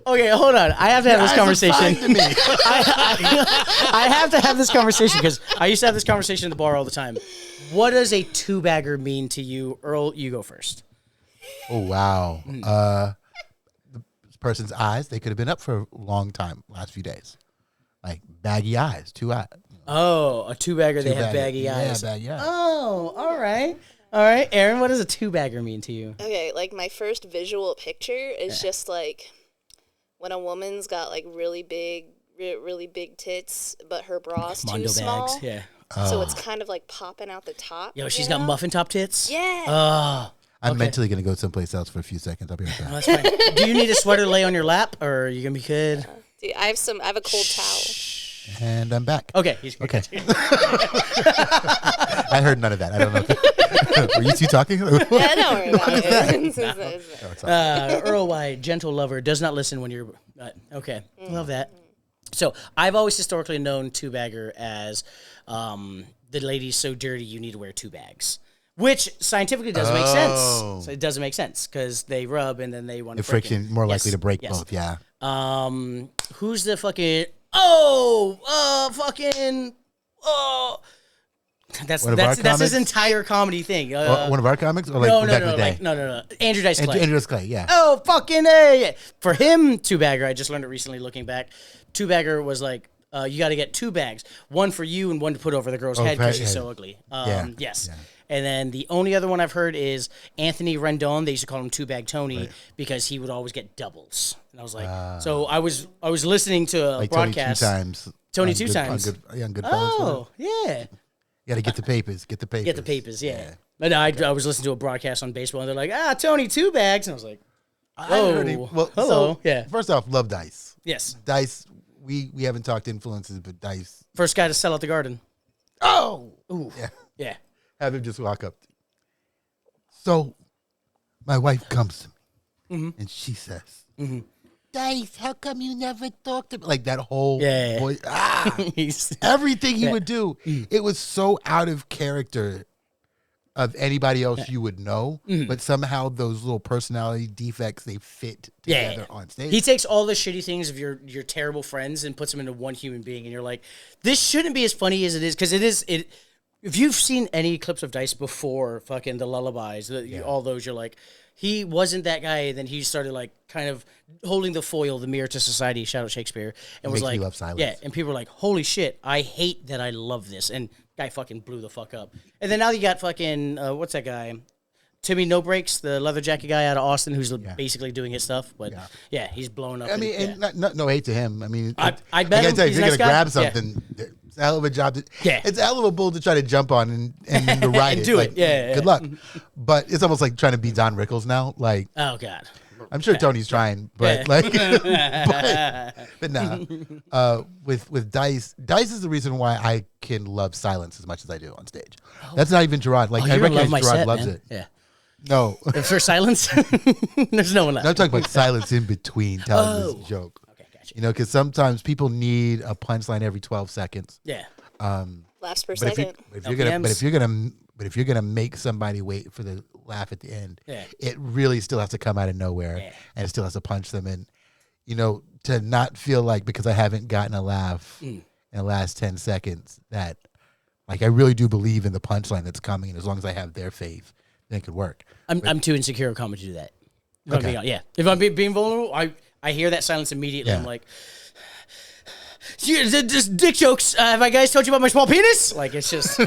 Okay, hold on. I have to have this conversation. To me. I have to have this conversation because I used to have this conversation at the bar all the time. What does a 2-bagger mean to you, Earl? You go first. Oh, wow. This person's eyes, they could have been up for a long time, last few days. Like baggy eyes, 2 eyes. Oh, a 2-bagger. They have baggy eyes. Yeah, baggy eyes. Oh, all right. All right, Aaron, what does a 2-bagger mean to you? Okay, like my first visual picture is just like when a woman's got like really big tits, but her bra's too Mondo small. bags, yeah. So it's kind of like popping out the top. Yo, she's you got know? muffin top tits? Yeah. Oh, I'm mentally going to go someplace else for a few seconds. I'll be right back. that's fine. Do you need a sweater to lay on your lap, or are you going to be good? Dude, I have a cold towel. And I'm back. Okay. He's good. Okay. I heard none of that. I don't know. Were you two talking? Yeah, don't worry about it. Earl Wyatt, gentle lover, does not listen when you're... okay, love that. So I've always historically known 2-bagger as the lady's so dirty you need to wear 2 bags. Which scientifically doesn't make sense. So it doesn't make sense because they rub and then they want to The friction more likely to break both, yeah. Who's the fucking... That's One of our his comics? entire comedy thing. One of our comics? Or like no, back in the day? like, no. Andrew Dice Clay. Andrew Dice Clay, yeah. Oh, fucking A. Yeah. For him, 2-bagger, I just learned it recently looking back. 2-bagger was like, you got to get 2 bags. One for you and one to put over the girl's head because she's so ugly. Yeah, Yes. yeah. And then the only other one I've heard is Anthony Rendon. They used to call him 2-bag Tony because he would always get doubles. And I was like, so I was listening to a Like broadcast. Tony 2 times. Tony on 2 Good- times. On good, yeah, on Goodfellas. Oh, yeah. You got to get the papers. Get the papers. Get the papers, yeah. But I was listening to a broadcast on baseball, and they're like, Tony, 2 bags. And I was like, Well, hello. So, Yeah. First off, love Dice. Yes. Dice, we haven't talked influences, but Dice. First guy to sell out the Garden. Oh! Ooh. Yeah. Yeah. Have him just walk up. So, my wife comes to me, and she says, Dice, how come you never talked to me? Like that whole voice. Everything he would do. It was so out of character of anybody else you would know, but somehow those little personality defects, they fit together on stage. He takes all the shitty things of your terrible friends and puts them into one human being, and you're like, this shouldn't be as funny as it is, because it is. If you've seen any clips of Dice before, fucking the lullabies, all those, you're like, he wasn't that guy. And then he started like kind of holding the foil, the mirror to society, shout out Shakespeare, and was Makes like, me love silence. yeah. And people were like, holy shit, I hate that I love this. And guy fucking blew the fuck up. And then now you got fucking, what's that guy? Timmy No Breaks, the leather jacket guy out of Austin, who's basically doing his stuff. But yeah, he's blown up. I mean, and no hate to him. I mean, I bet gotta him, tell you, he's if a you're nice gonna guy. grab something, it's a hell of a job. Yeah. It's a hell of a bull to try to jump on and to ride And it. do Like, it. Yeah. Good luck. But it's almost like trying to be Don Rickles now. Like, Oh god. I'm sure Tony's trying, but like, but nah. With Dice is the reason why I can love silence as much as I do on stage. That's not even Gerard. Like, I You're gonna recognize love my Gerard set, loves man. it. Yeah. No, For silence, there's no one left. I'm talking about silence in between telling this joke. Okay, gotcha. You know, because sometimes people need a punchline every 12 seconds. Yeah. Laughs per But second. if you're gonna make somebody wait for the laugh at the end, it really still has to come out of nowhere, and it still has to punch them. And you know, to not feel like because I haven't gotten a laugh in the last 10 seconds that, like, I really do believe in the punchline that's coming, and as long as I have their faith, then it could work. I'm too insecure a comic to do that. If Okay. I'm being, yeah. If I'm being vulnerable, I hear that silence immediately. Yeah. I'm like, just dick jokes. Have I guys told you about my small penis? Like, it's just,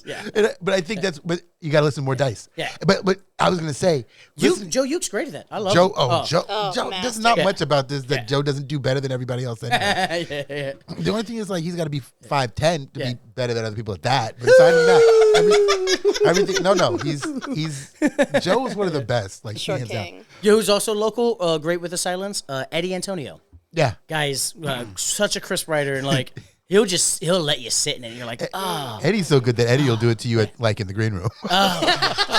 yeah. But I think but you got to listen to more Dice. Yeah. But I was gonna say, listen, Joe Uke's great at that. I love Joe. him. Joe. master. There's not Yeah. much about this that Joe doesn't do better than everybody else. Anyway. Yeah. The only thing is, like, he's got to be 5'10" to be better than other people at that. But aside from that, everything. No, he's Joe is one of the best. Like, Short hands down. king. You know who's also local, great with the silence? Eddie Antonio. Yeah. Guy's such a crisp writer, and like he'll let you sit in it. And you're like, oh, Eddie's so good that Eddie will do it to you at, like, in the green room.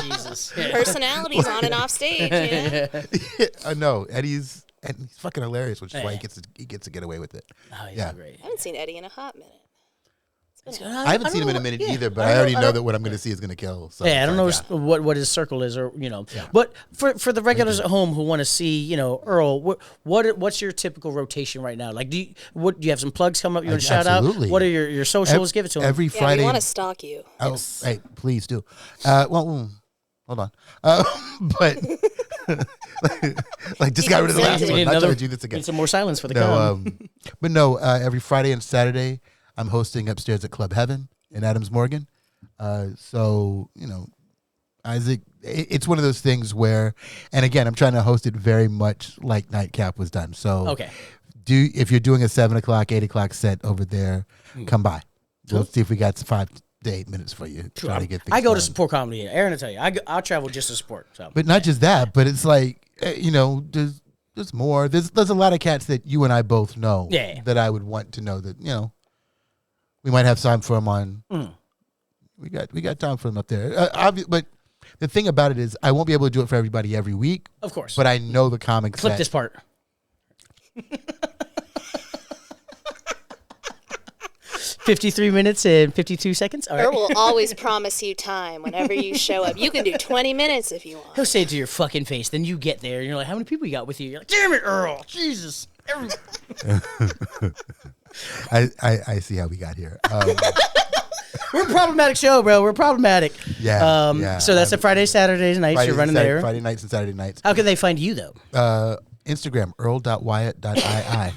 Jesus. Yeah. Personalities on and off stage. You know? I know Eddie's fucking hilarious, which is why he gets to get away with it. Oh, he's Yeah. great. I haven't seen Eddie in a hot minute. I haven't seen him in a minute either, but I don't already know- know that what I'm going to see is going to kill. So Yeah, I don't know it's like, what his circle is, or But for the regulars at home who want to see, Earl, what's your typical rotation right now? Like, do you have some plugs coming up? You want to shout Absolutely. out? What are your socials? Give it to him. Every Yeah, Friday. we want to stalk you. Oh, hey, please do. Hold on. But like, just got rid of the last We one. need Not trying to do this again. Need some more silence for the No, con. every Friday and Saturday, I'm hosting upstairs at Club Heaven in Adams Morgan. So, Isaac, it's one of those things where, and again, I'm trying to host it very much like Nightcap was done. So, Okay. if you're doing a 7 o'clock, 8 o'clock set over there, come by. We'll see if we got 5 to 8 minutes for you. Try to get things I go to done. support comedy. Aaron will tell you, I'll travel just to support. So. But not just that, but it's like, there's more. There's a lot of cats that you and I both know that I would want to know that, we might have time for them on. We got time for them up there. But the thing about it is, I won't be able to do it for everybody every week. Of course. But I know the comics. Clip this part. 53 minutes and 52 seconds. All right. Earl will always promise you time whenever you show up. You can do 20 minutes if you want. He'll say it to your fucking face. Then you get there and you're like, how many people you got with you? You're like, damn it, Earl. Jesus. I see how we got here. We're a problematic show, bro. We're problematic. Yeah. So that's a Friday, Saturdays, nights. You're running there. Friday nights and Saturday nights. How can they find you, though? Instagram, earl.wyatt.ii.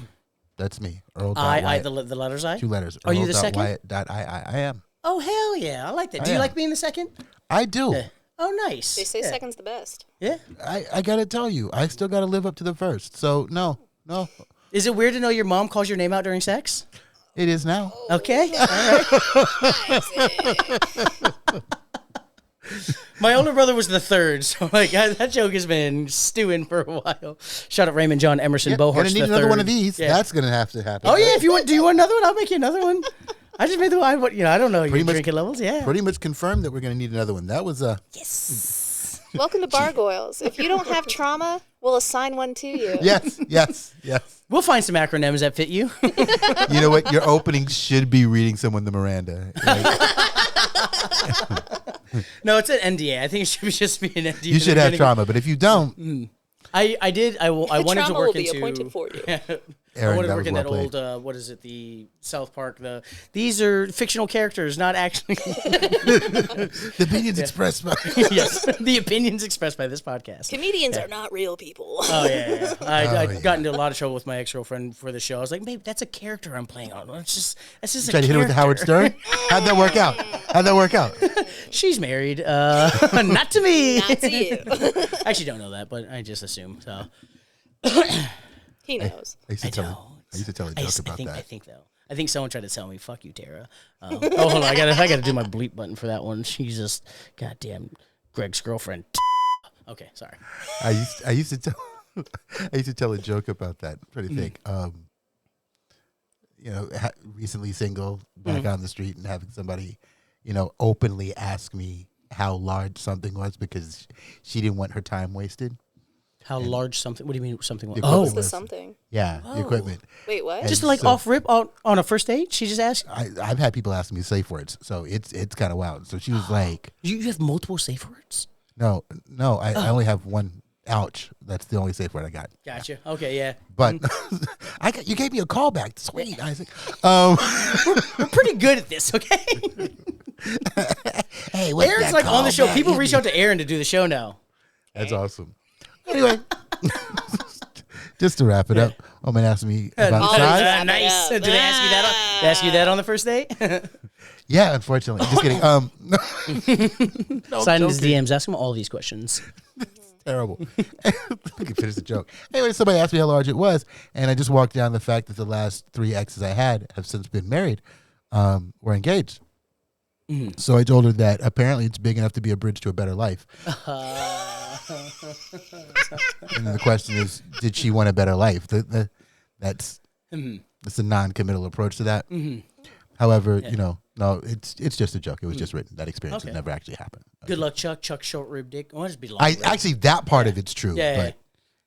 That's me. Earl.wyatt. The letters I? 2 letters. Are you the second? Earl.wyatt.ii. I am. Oh, hell yeah. I like that. Do you am. like being the second? I do. Yeah. Oh, nice. They say second's the best. Yeah. I got to tell you, I still got to live up to the first. So, no. Is it weird to know your mom calls your name out during sex? It is now. Okay. All right. My older brother was the third, so like that joke has been stewing for a while. Shout out Raymond John Emerson Boharts Gonna need the another third. one of these. Yeah. That's gonna have to happen. Oh yeah, if you want, do you want another one? I'll make you another one. I just made the one. I don't know your drinking levels. Yeah. Pretty much confirmed that we're gonna need another one. That was Yes. Welcome to Bargoyles. If you don't have trauma, we'll assign one to you. yes. We'll find some acronyms that fit you. You know what? Your opening should be reading someone the Miranda. No, it's an NDA. I think it should just be an NDA. You should have trauma, but if you don't, I did. I wanted to Trauma work will be into. appointed for you. I Aaron, wanted to that work was in that well played. old. What is it? The South Park. These are fictional characters, not actually. The opinions expressed by Yes, the opinions expressed by this podcast. Comedians are not real people. Oh yeah. I got into a lot of trouble with my ex-girlfriend for the show. I was like, babe, that's a character I'm playing on. That's just a Tried to hit it with the Howard Stern. How'd that work out? She's married. Not to me. Not to you. I actually don't know that, but I just assume so. He knows. I used to tell a joke about that. I think someone tried to tell me, "Fuck you, Tara." Oh, hold on, I gotta do my bleep button for that one. She's just goddamn Greg's girlfriend. Okay, sorry. I used to tell a joke about that. I'm trying to think. Recently single, back on the street, and having somebody, openly ask me how large something was because she didn't want her time wasted. How large something? What do you mean something? What's the something? Yeah, the equipment. Wait, what? And Just like so- off rip on a first date? She just asked. I've had people ask me safe words, so it's kind of wild. So she was like, You have multiple safe words? "No, I only have one. Ouch, that's the only safe word I got." Gotcha. Okay, yeah. But you gave me a call back, sweet Isaac. We're pretty good at this, okay? Hey, what's Aaron's that like on call the show. back? People reach out to Aaron to do the show now. That's awesome. Anyway, just to wrap it up, Omen asked me about Always size. wrap it Nice. up. Did they ask you that? Ask you that on the first date? Yeah, unfortunately, just kidding. Sign in his DMs. Ask him all these questions. Terrible. I can finish the joke. Anyway, somebody asked me how large it was, and I just walked down the fact that the last 3 exes I had have since been married, were engaged. So I told her that apparently it's big enough to be a bridge to a better life. And then the question is, did she want a better life? That's a non-committal approach to that. However, no, it's just a joke. It was just written. That experience Okay. never actually happened. Good luck, Chuck. Chuck short rib dick. Well, just be long. Actually, that part of it's true, Yeah, but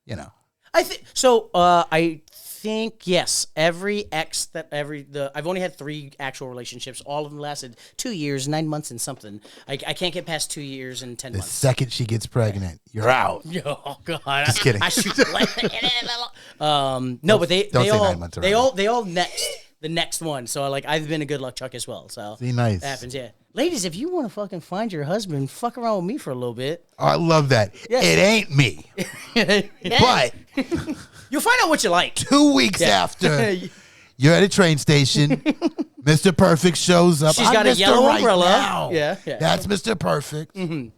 yeah. I think so. I think yes. Every ex I've only had 3 actual relationships. All of them lasted 2 years, 9 months, and something. I can't get past 2 years and 10 the months. second she gets pregnant, you're out. Oh God! Just kidding. I shoot no, but they say all 9 months around they all the next one. So I've been a good luck Chuck as well. So See, nice. It happens. Yeah, ladies, if you want to fucking find your husband, fuck around with me for a little bit. Oh, I love that. Yes. It ain't me. But You'll find out what you like. 2 weeks after you're at a train station, Mr. Perfect shows up. She's I'm got a Mr. yellow right umbrella. now. Yeah. That's Mr. Perfect. Ain't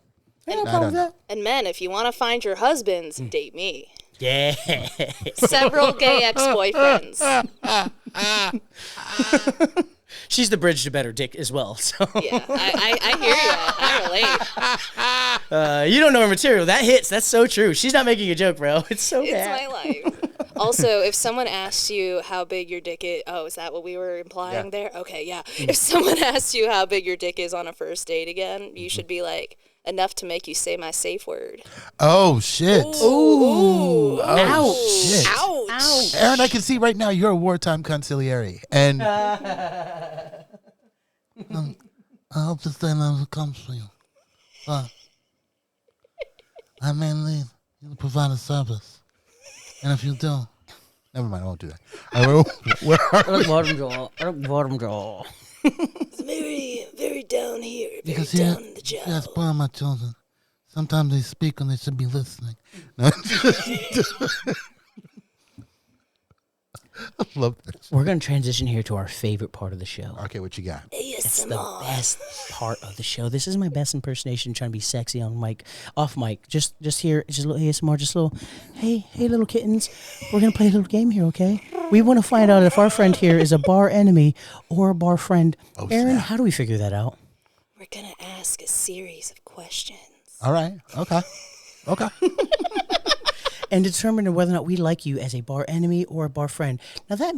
no problem with that. And men, if you want to find your husbands, date me. Yeah. Several gay ex-boyfriends. She's the bridge to better dick as well. So Yeah, I hear you. I relate. you don't know her material. That hits. That's so true. She's not making a joke, bro. It's so It's bad. my life. Also, if someone asks you how big your dick is, is that what we were implying there? Okay, yeah. If someone asks you how big your dick is on a first date again, you should be like, enough to make you say my safe word. Oh, shit. Ooh. Ouch. Shit. Ouch. Aaron, I can see right now you're a wartime conciliary. And I hope this day never comes for you. But I mainly provide a service. And if you do, never mind, I won't do that. Where are we? Bottom jaw. It's very, very down here. Very Because down in the jaw. I spoil my children. Sometimes they speak when they should be listening. No. I love this. We're going to transition here to our favorite part of the show. Okay, what you got? It's the best part of the show. This is my best impersonation, trying to be sexy on mic, off mic. Just here, just a little ASMR, just a little, hey little kittens. We're going to play a little game here, okay? We want to find out if our friend here is a bar enemy or a bar friend. Oh, Aaron, snap. how do we figure that out? We're going to ask a series of questions. All right. Okay. And determine whether or not we like you as a bar enemy or a bar friend. Now that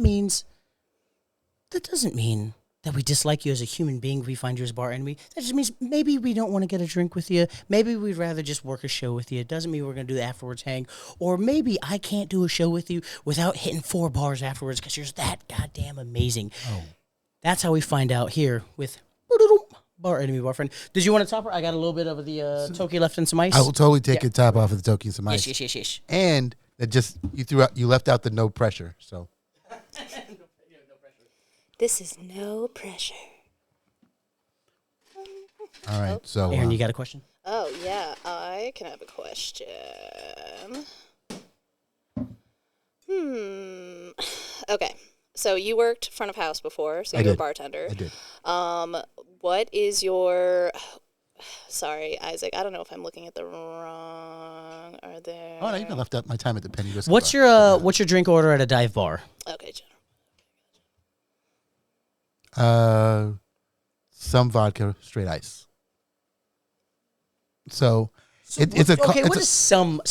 doesn't mean that we dislike you as a human being if we find you as a bar enemy. That just means maybe we don't want to get a drink with you. Maybe we'd rather just work a show with you. It doesn't mean we're going to do the afterwards hang. Or maybe I can't do a show with you without hitting 4 bars afterwards because you're that goddamn amazing. Oh. That's how we find out here with bar enemy, bar friend. Did you want to top her? I got a little bit of the Toki left and some ice. I will totally take your top off of the Toki and some ice. Yes. And that just you left out the no pressure. So This is no pressure. all right. So Aaron, you got a question? Oh, yeah, I can have a question. Okay, so you worked front of house before, so I you're a did. bartender. I did. What is your... Sorry, Isaac, I don't know if I'm looking at the wrong... Are there... Oh no, you even left out my time at the Penny Whiskey What's Bar. your drink order at a dive bar? Okay, Jennifer. Some vodka, straight ice. So it's a Okay, it's what a- is some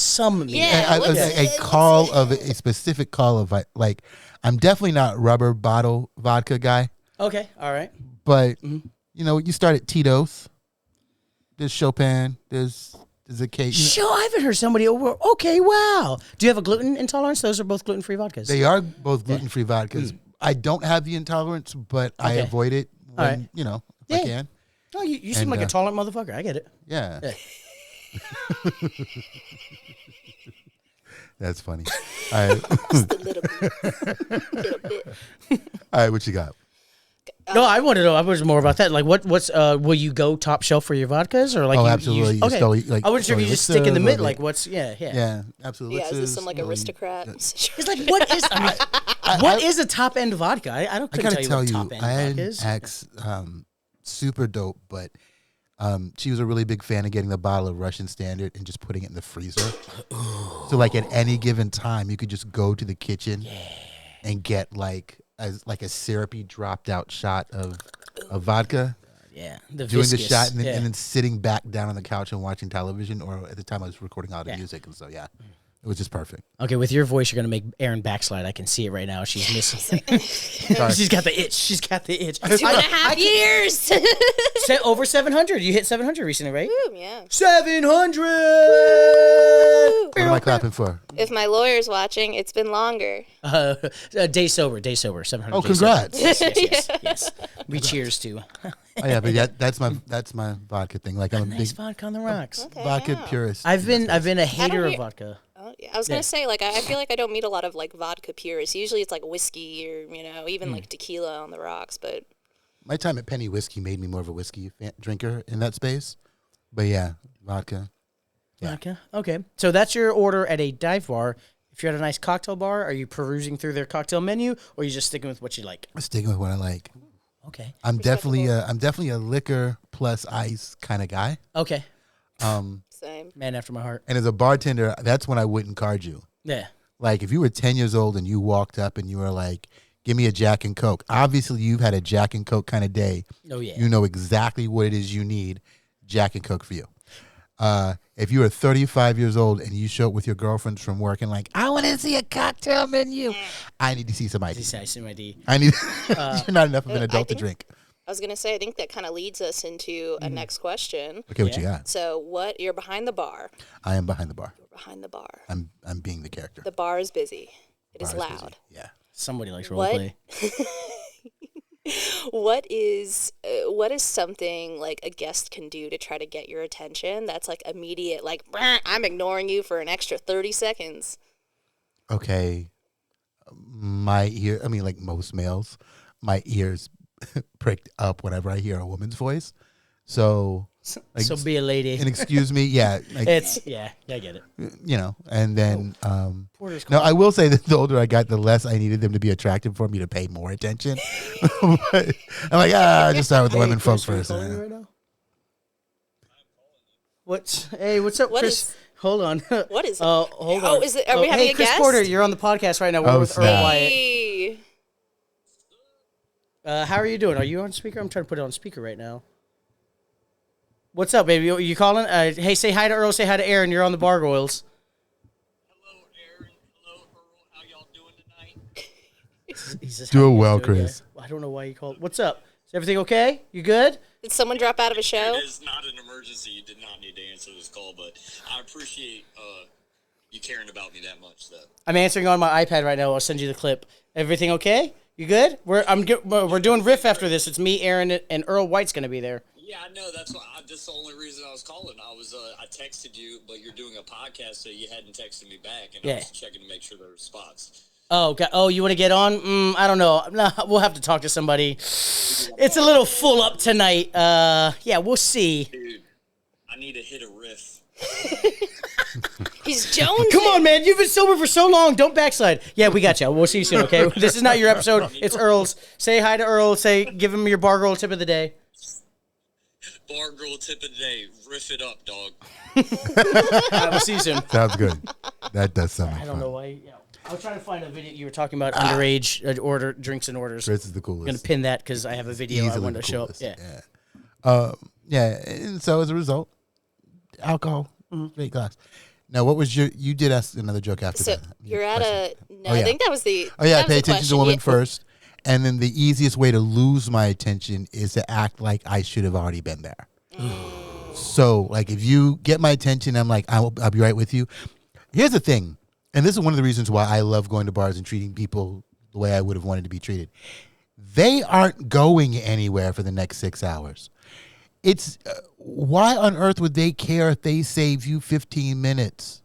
mean? Yeah. a call of a specific call of like I'm definitely not rubber bottle vodka guy, Okay, all right. but you start at Tito's. There's Chopin. There's a cake. Sure, I haven't heard somebody over. Okay, wow. Do you have a gluten intolerance? Those are both gluten-free vodkas. They are both gluten free vodkas. I don't have the intolerance, but I Okay. avoid it when right. if I can. Oh, you seem And, like a tolerant motherfucker. I get it. Yeah. Yeah. That's funny. All right. Just a little bit. All right, what you got? No, I want to know. I was more about that. Like, what's will you go top shelf for your vodkas or like? Oh, you, absolutely. You, You okay. stole, like, I wasn't sure if you just stick in the Elixir, mid. or Like, what's yeah. Yeah, absolutely. Yeah, is this some like Elixir's, aristocrat? It's like what is? I mean, what is a top end vodka? I don't. I Couldn't gotta tell you tell what you, top I end had vodka is. an ex, super dope, but she was a really big fan of getting the bottle of Russian Standard and just putting it in the freezer. So like at any given time, you could just go to the kitchen and get like a syrupy dropped out shot of vodka. Yeah, the Doing the viscous, shot and then, yeah. and then sitting back down on the couch and watching television, or at the time I was recording all the music, and so yeah, it was just perfect. Okay, with your voice, you're gonna make Erin backslide. I can see it right now. She's missing. She's got the itch. She's got the itch. 2.5 years. Over 700. You hit 700 recently, right? Yeah. 700. What am I clapping for? If my lawyer's watching, it's been longer. Day sober. 700. Oh, day sober. congrats! Yes. We cheers to Oh yeah, but that's my vodka thing. Like I'm a nice big vodka on the rocks. vodka purist. I've been a hater of hear- vodka. Oh, yeah. I was gonna say, like, I feel like I don't meet a lot of like vodka purists. Usually, it's like whiskey or even like tequila on the rocks. But My time at Penny Whiskey made me more of a whiskey drinker in that space. But yeah, vodka. Yeah. Vodka. Okay, so that's your order at a dive bar. If you're at a nice cocktail bar, are you perusing through their cocktail menu, or are you just sticking with what you like? I'm sticking with what I like. Okay. I'm definitely a liquor plus ice kind of guy. Okay. same. Man after my heart. And as a bartender, that's when I wouldn't card you. Yeah. Like if you were 10 years old and you walked up and you were like, "Give me a Jack and Coke." Obviously, you've had a Jack and Coke kind of day. Oh yeah. You know exactly what it is you need. Jack and Coke for you. If you are 35 years old and you show up with your girlfriends from work and like, "I want to see a cocktail menu," I need to see some ID. Nice ID. I need. You're not enough of an adult to think- drink. I was gonna say, I think that kind of leads us into a next question. Okay, what you got? So, you're behind the bar? I am behind the bar. Behind the bar. I'm being the character. The bar is busy. It is Bar is busy. loud. Yeah. Somebody likes What? roleplay. What is something like a guest can do to try to get your attention? That's like immediate, like I'm ignoring you for an extra 30 seconds. Okay. My ear. I mean, like most males, my ears pricked up whenever I hear a woman's voice. So, like, So be a lady. and excuse me, yeah, like, Yeah, I get it. and then Porter's no, I will say that the older I got, the less I needed them to be attractive for me to pay more attention. But I'm like, just start with the women folks first. Right now? What's up, What Chris? is- Hold on. What is it? Hold on. Oh, are we having hey, a Chris guest? Porter, you're on the podcast right now. We're Oh, with Earl snap. Wyatt. Hey. How are you doing? Are you on speaker? I'm trying to put it on speaker right now. What's up, baby? You calling? Hey, say hi to Earl. Say hi to Aaron. You're on the Bargoyles. Hello, Aaron. Hello, Earl. How y'all doing tonight? He's just Doing happy well, to do it, Chris. yeah. I don't know why you called. What's up? Is everything okay? You good? Did someone drop out of a show? It is not an emergency. You did not need to answer this call, but I appreciate you caring about me that much, though. I'm answering on my iPad right now. I'll send you the clip. Everything okay? You good? We're doing riff after this. It's me, Aaron, and Earl White's gonna be there. Yeah, I know. That's the only reason I was calling. I texted you, but you're doing a podcast, so you hadn't texted me back, and I was checking to make sure there were spots. Oh, God. Oh, you want to get on? I don't know. No, we'll have to talk to somebody. It's a little full up tonight. Yeah, we'll see. Dude, I need to hit a riff. He's Jones. Come on, man. You've been sober for so long. Don't backslide. Yeah, we got you. We'll see you soon, okay? This is not your episode. It's Earl's. Say hi to Earl. Give him your Bargoyle tip of the day. Bargoyle tip of the day. Riff it up, dog. All right, we'll see you soon. Sounds good. That does sound like I don't fun. know why. I was trying to find a video. You were talking about underage drinks and orders. Chris is the coolest. I'm going to pin that because I have a video I Easily want the to show up. coolest. Yeah. Yeah, and so as a result, alcohol, great glass. Now, what was you did ask another joke after So that. you're at a. No, Oh, yeah. I think that was the. Oh, yeah, that was pay the attention to question. women Yeah. first. And then the easiest way to lose my attention is to act like I should have already been there. So, like, if you get my attention, I'm like, I'll be right with you. Here's the thing, and this is one of the reasons why I love going to bars and treating people the way I would have wanted to be treated. They aren't going anywhere for the next 6 hours. It's why on earth would they care if they save you 15 minutes?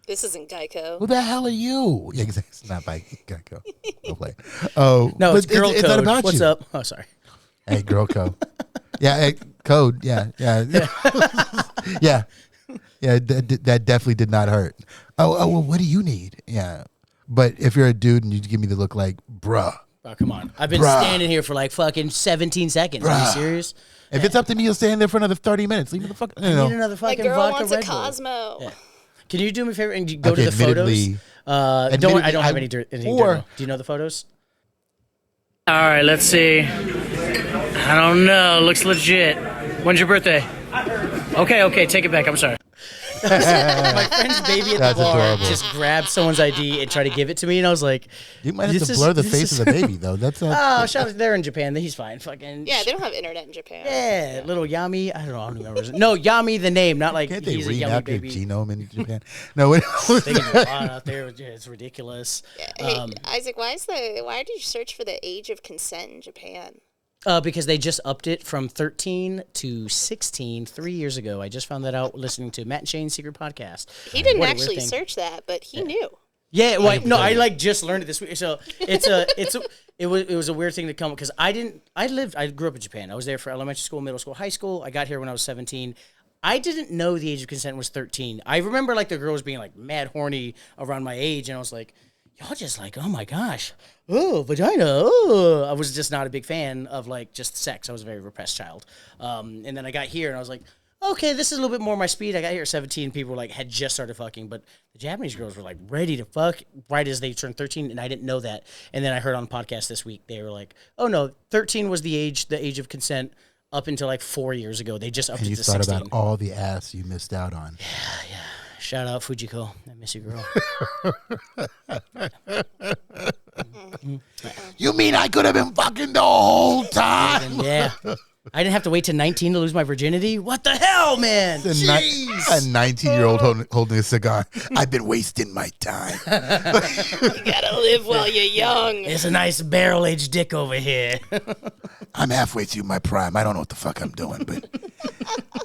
This isn't Geico. Who the hell are you? Yeah, exactly. It's not by Geico. No play. Oh, No, but it's girl it's code. not about What's you. up? Oh, sorry. Hey, girl code. Yeah, hey, code. Yeah. Yeah. That definitely did not hurt. Oh, well, what do you need? Yeah. But if you're a dude and you give me the look like, bruh. Oh, come on. I've been Bruh. standing here for like fucking 17 seconds. Are you Bruh. serious? If it's up to me, you'll stand there for another 30 minutes. Leave me the fuck. I need another My fucking girl vodka wants a Red Bull. Cosmo. Yeah. Can you do me a favor and go Okay, to the photos? admittedly- I admittedly, don't have I- anything or- do you know the photos? All right, let's see. I don't know. Looks legit. When's your birthday? Okay, take it back. I'm sorry. My friend's baby at That's the bar adorable. just grabbed someone's ID and tried to give it to me, and I was like, You might have This to is- blur the this face is- of the baby, though. That's "Oh, shout out, they're in Japan. He's fine. Fucking Yeah, they don't have internet in Japan. yeah, little Yami. I don't remember. No, Yami the name, not like Can't they he's a read yummy out your baby. genome in Japan? No, what? They can do a lot out there. It's ridiculous. Hey, Isaac, why did you search for the age of consent in Japan? Because they just upped it from 13 to 16 3 years ago. I just found that out listening to Matt and Shane's Secret Podcast. He didn't What a weird actually thing. search that, but he knew. Yeah, well, I like just learned it this week. So it was a weird thing to come because I grew up in Japan. I was there for elementary school, middle school, high school. I got here when I was 17. I didn't know the age of consent was 13. I remember like the girls being like mad horny around my age, and I was like, y'all just like, oh my gosh, oh vagina. Oh. I was just not a big fan of like just sex. I was a very repressed child. And then I got here and I was like, okay, this is a little bit more my speed. I got here at 17. People were like had just started fucking, but the Japanese girls were like ready to fuck right as they turned 13, and I didn't know that. And then I heard on a podcast this week they were like, oh no, 13 was the age of consent up until like 4 years ago. They just upped And it you to thought 16. about all the ass you missed out on. Shout out Fujiko. I miss you, girl. You mean I could have been fucking the whole time? Yeah. I didn't have to wait to 19 to lose my virginity. What the hell, man? A 19-year-old holding a cigar. I've been wasting my time. You gotta live while you're young. It's a nice barrel-aged dick over here. I'm halfway through my prime. I don't know what the fuck I'm doing, but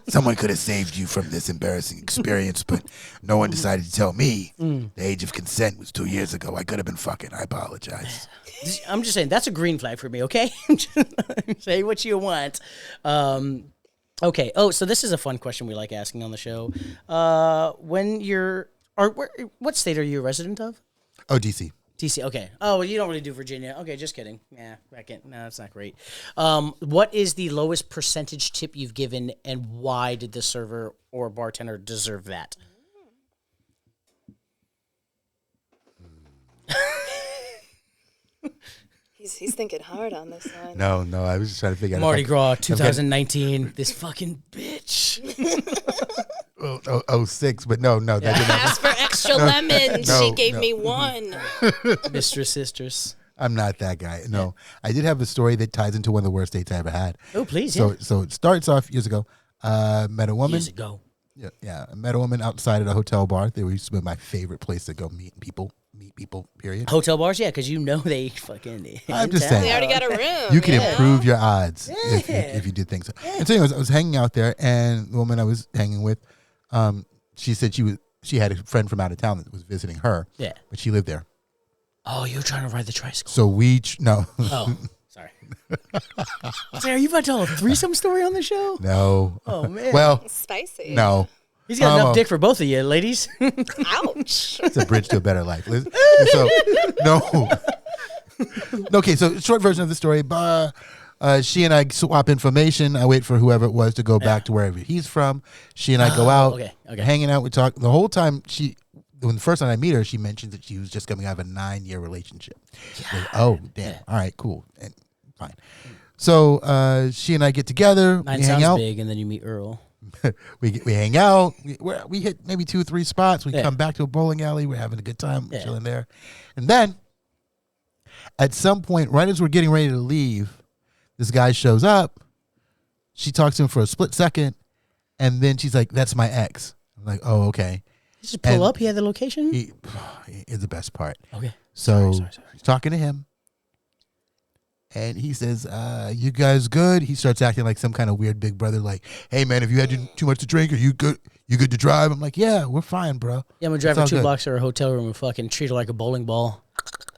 someone could have saved you from this embarrassing experience, but no one decided to tell me the age of consent was 2 years ago. I could have been fucking. I apologize. I'm just saying, that's a green flag for me, okay? Say what you want. Okay. Oh, so this is a fun question we like asking on the show. What state are you a resident of? Oh, DC. DC. Okay. Oh, well, you don't really do Virginia. Okay, just kidding. Yeah, no, that's not great. What is the lowest percentage tip you've given, and why did the server or bartender deserve that? He's thinking hard on this one. No, I was just trying to figure out. Mardi Gras 2019. This fucking bitch. 06, but no, that didn't happen. Asked for extra lemon. No, She gave no. me one. Mistress. I'm not that guy. No, I did have a story that ties into one of the worst dates I ever had. Oh, please, So it starts off years ago. Met a woman. Years ago. Yeah. I met a woman outside at a hotel bar. They used to be my favorite place to go meet people. Period. Hotel bars, yeah, because they fucking. I'm just saying. They already got a room. You can know? improve your odds if you did things. And so, anyways, I was hanging out there, and the woman I was hanging with, she said she had a friend from out of town that was visiting her. Yeah. But she lived there. Oh, you were trying to ride the tricycle. So no. Oh, sorry. Are you about to tell a threesome story on the show? No. Oh, man. Well, Spicy. no. He's got enough dick for both of you, ladies. Ouch. It's a bridge to a better life. So, no. Okay, so short version of the story. She and I swap information. I wait for whoever it was to go back to wherever he's from. She and I go out, okay. hanging out. We talk. The whole time, when the first time I meet her, she mentions that she was just coming out of a 9-year relationship. Like, oh, damn. All right, cool. And fine. So she and I get together. 9 we hang sounds out. big, and then you meet Earl. We hang out. We hit maybe 2 or 3 spots. We Yeah. come back to a bowling alley. We're having a good time. We're chilling there. And then, at some point, right as we're getting ready to leave, this guy shows up. She talks to him for a split second, and then she's like, "That's my ex." I'm like, "Oh, okay." Just pull And up. He had the location. He is the best part. Okay. So Sorry. he's talking to him, and he says, "You guys good?" He starts acting like some kind of weird big brother, like, "Hey man, have you had too much to drink? Are you good? You good to drive?" I'm like, "Yeah, we're fine, bro." Yeah, I'm gonna drive It's her all 2 good. blocks to her hotel room and fucking treat her like a bowling ball.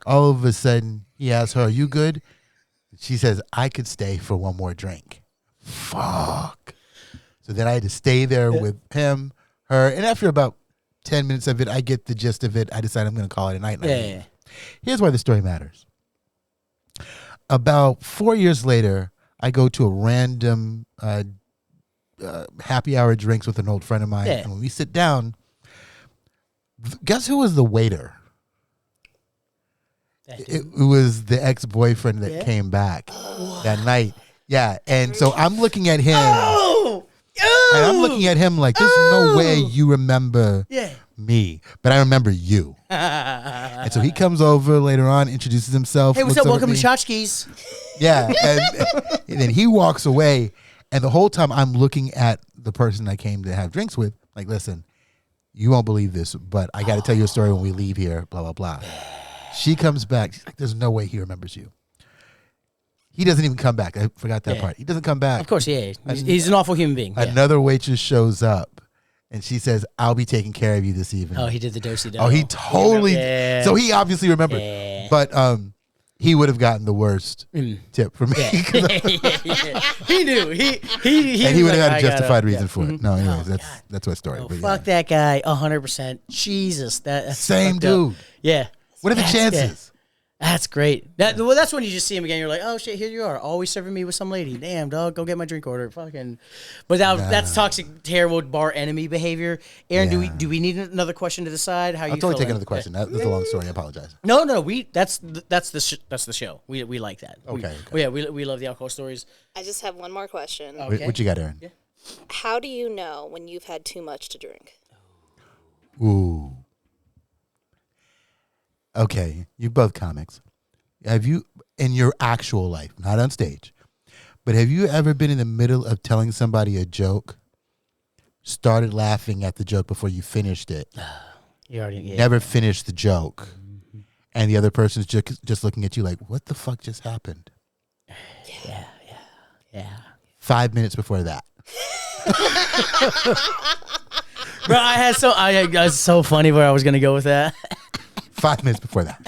All of a sudden, he asks her, "Are you good?" She says, "I could stay for one more drink." Fuck. So then I had to stay there with him, her, and after about 10 minutes of it, I get the gist of it. I decide I'm going to call it a night. And I leave. Here's why the story matters. About 4 years later, I go to a random happy hour drinks with an old friend of mine. Yeah. And when we sit down, guess who was the waiter? It was the ex-boyfriend that came back that night. Yeah. And so I'm looking at him. And I'm looking at him like, there's no way you remember me, but I remember you. And so he comes over later on, introduces himself. Hey, what's looks up? over at Welcome me. to Tchotchkes. Yeah. And then he walks away. And the whole time I'm looking at the person I came to have drinks with, like, listen, you won't believe this, but I got to tell you a story when we leave here, blah, blah, blah. She comes back. She's like, there's no way he remembers you. He doesn't even come back. I forgot that part. He doesn't come back. Of course, yeah. He's an awful human being. Yeah. Another waitress shows up, and she says, "I'll be taking care of you this evening." Oh, he did the do-si-do. Oh, he totally. Yeah. So he obviously remembered, but he would have gotten the worst tip from me. He knew. He And he was would have like, had I a justified gotta- reason for it. No, anyways, Oh, that's my story. Oh, but fuck that guy, 100%. Jesus, that's Same fucked up. dude. Yeah. What are the That's chances? That's great. That's when you just see him again. You're like, oh shit, here you are, always serving me with some lady. Damn, dog, go get my drink order. Fucking, but that's toxic, terrible bar enemy behavior. Aaron, do we need another question to decide how I'll you? totally feel take like- another question. That's a long story. I apologize. No, that's the show. We like that. Okay. We love the alcohol stories. I just have one more question. Okay. What you got, Aaron? How do you know when you've had too much to drink? Ooh. Okay, you're both comics. Have you, in your actual life, not on stage, but have you ever been in the middle of telling somebody a joke, started laughing at the joke before you finished it, You already never finished the joke, and the other person's just looking at you like, what the fuck just happened? Yeah. 5 minutes before that. Bro, I was so funny where I was gonna go with that. 5 minutes before that.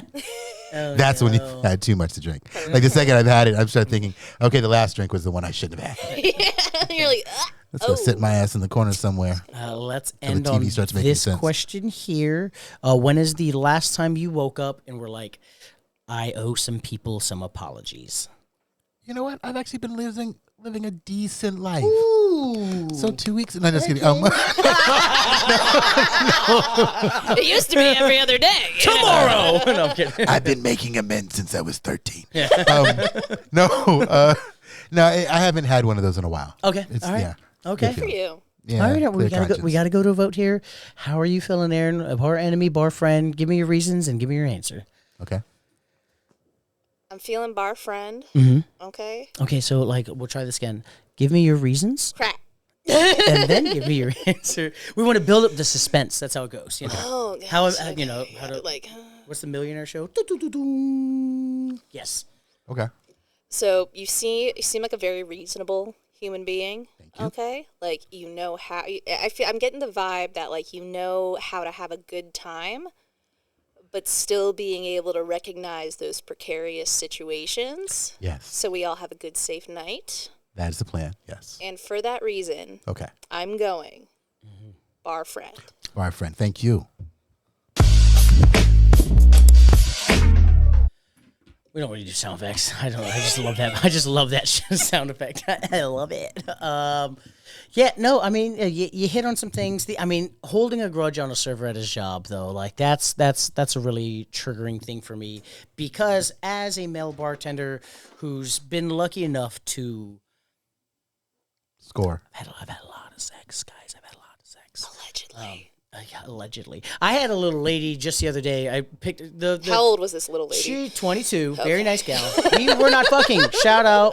That's when you had too much to drink. Like the second I've had it, I've started thinking, okay, the last drink was the one I shouldn't have had. You're like, Let's go sit my ass in the corner somewhere. Let's the end TV on starts making this sense. question here. When is the last time you woke up and were like, I owe some people some apologies? You know what? I've actually been living a decent life. Ooh, Ooh. So 2 weeks. No, just kidding. It used to be every other day. Tomorrow. No, I'm kidding. I've been making amends since I was 13. No, I haven't had one of those in a while. Okay. It's, All right. Yeah. Okay. For you. Yeah, All right, we clear gotta go. We conscience. gotta go to a vote here. How are you feeling, Aaron? A bar enemy, bar friend? Give me your reasons and give me your answer. Okay. I'm feeling bar friend. Okay. Okay, so like we'll try this again. Give me your reasons Crack. and then give me your answer. We want to build up the suspense. That's how it goes. You know Oh, yeah, how so, you know how to like. what's the millionaire show? Do-do-do-do. Yes. Okay. So you seem like a very reasonable human being. Thank you. Okay, like you know how. I'm getting the vibe that like you know how to have a good time, but still being able to recognize those precarious situations. Yes. So we all have a good, safe night. That is the plan. Yes. And for that reason, Okay. I'm going bar friend. All right, friend. Thank you. We don't really do sound effects. I don't know. I just love that. I just love that sound effect. I love it. Yeah, no, I mean, you hit on some things. Holding a grudge on a server at his job, though, like that's a really triggering thing for me because as a male bartender who's been lucky enough to Score. I've had a lot of sex, guys. I've had a lot of sex. Allegedly. Yeah, allegedly. I had a little lady just the other day. I picked the How old was this little lady? She 22, very nice gal. We were not fucking. Shout out.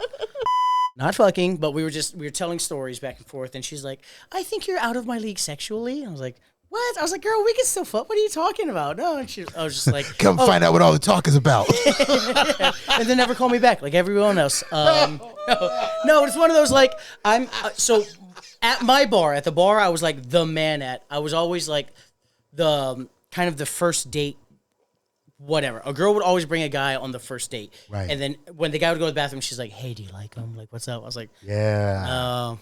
Not fucking, but we were telling stories back and forth, and she's like, "I think you're out of my league sexually." I was like, "What?" I was like, "Girl, we can still fuck. What are you talking about?" No, and I was just like, Come find out what all the talk is about. and then never call me back like everyone else. No, it's one of those like so at my bar, at the bar I was like the man at. I was always like the kind of the first date. Whatever. A girl would always bring a guy on the first date. Right. And then when the guy would go to the bathroom, she's like, "Hey, do you like him? Like, what's up?" I was like, Yeah.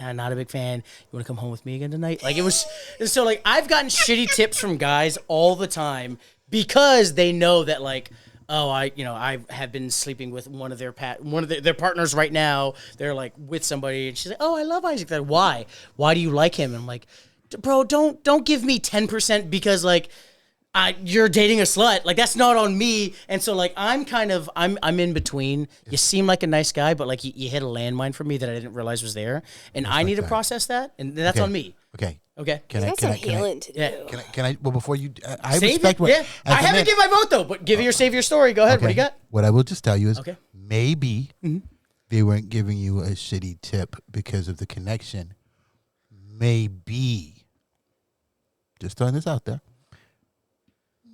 I'm not a big fan. You want to come home with me again tonight? Like, it was, so like, I've gotten shitty tips from guys all the time because they know that like, oh, I have been sleeping with one of their partners right now. They're like with somebody, and she's like, "Oh, I love Isaac." Like, why? Why do you like him? And I'm like, bro, don't give me 10% because like, you're dating a slut. Like, that's not on me. And so like I'm in between. You seem like a nice guy, but like you hit a landmine for me that I didn't realize was there, and I need to process that, and that's Okay. on me. Okay. Okay. He's got some healing to do. Yeah. Can I? Well, before you, I Save respect it. what. Yeah. as I a haven't man- given my vote though, but save your story. Go ahead. Okay. What do you got? What I will just tell you is, Okay. maybe they weren't giving you a shitty tip because of the connection. Maybe, just throwing this out there.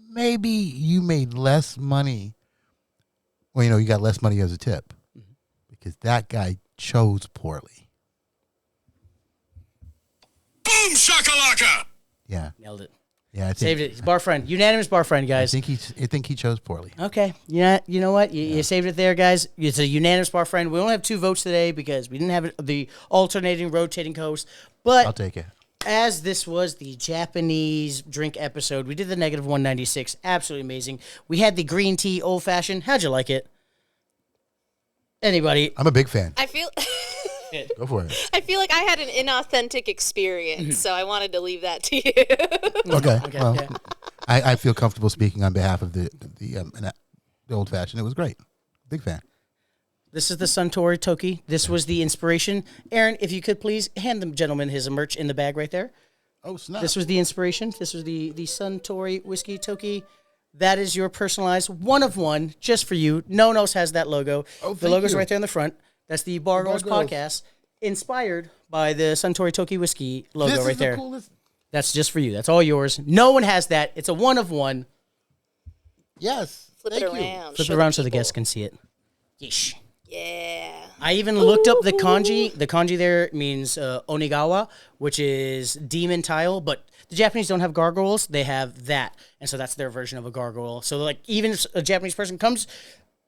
Maybe you made less money. Well, you got less money as a tip because that guy chose poorly. Boom shakalaka! Yeah, Nailed it. yeah. I think, Saved it. He's bar friend. Unanimous bar friend, I guys. think he chose poorly. Okay. Yeah. You know what? You saved it there, guys. It's a unanimous bar friend. We only have 2 votes today because we didn't have the alternating, rotating host. But I'll take it. as this was the Japanese drink episode, we did the negative 196. Absolutely amazing. We had the green tea old fashioned. How'd you like it? Anybody? I'm a big fan. I feel Go for it. I feel like I had an inauthentic experience, so I wanted to leave that to you. Okay. Well, yeah. I feel comfortable speaking on behalf of the old fashioned. It was great. Big fan. This is the Suntory Toki. This was the inspiration. Aaron, if you could please hand the gentleman his merch in the bag right there. Oh snap! This was the inspiration. This was the Suntory Whiskey Toki. That is your personalized one of one just for you. No one else has that logo. Oh, the thank logo's you. right there in the front. That's the Bargoyles Bargoyles. Podcast, inspired by the Suntory Toki Whiskey logo This right is the there. coolest. That's just for you. That's all yours. No one has that. It's a one of one. Yes. Flip Thank it you. around. Flip show it around so the people. guests can see it. Yeesh. Yeah. I even looked up the kanji. The kanji there means Onigawa, which is demon tile, but the Japanese don't have gargoyles. They have that. And so that's their version of a gargoyle. So like even if a Japanese person comes,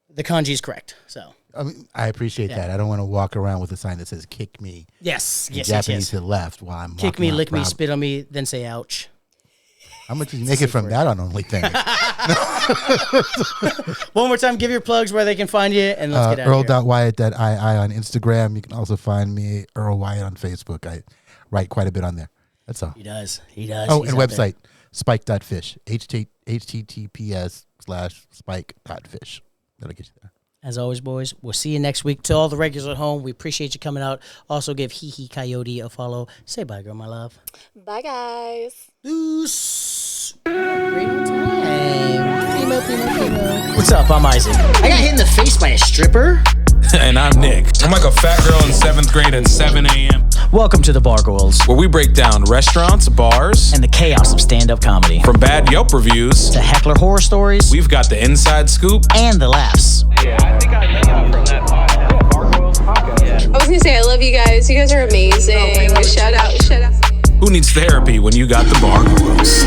the kanji is correct. So I mean, I appreciate that. I don't want to walk around with a sign that says "kick me." yes, in yes, Japanese yes. to the left while I'm Kick walking me, around lick me, proud. spit on me, then say ouch. How much did you make it from that on OnlyFans? One more time, give your plugs where they can find you, and let's get out of here. Earl.Wyatt.ii on Instagram. You can also find me, Earl Wyatt, on Facebook. I write quite a bit on there. That's all. He does. Oh, and website, spike.fish. https://spike.fish. That'll get you there. As always, boys, we'll see you next week. To all the regulars at home, we appreciate you coming out. Also, give Hee Coyote a follow. Say bye, girl, my love. Bye, guys. Deuce. Great old time. Primo. What's up? I'm Isaac. I got hit in the face by a stripper. And I'm Nick. I'm like a fat girl in 7th grade at 7 a.m. Welcome to the Bargoyles, where we break down restaurants, bars, and the chaos of stand-up comedy. From bad Yelp reviews to heckler horror stories, we've got the inside scoop and the laughs. Yeah, I think I know from that podcast. Bargoyles Podcast. Yeah. I was gonna say I love you guys. You guys are amazing. Shout out. Who needs therapy when you got the Bargoyles?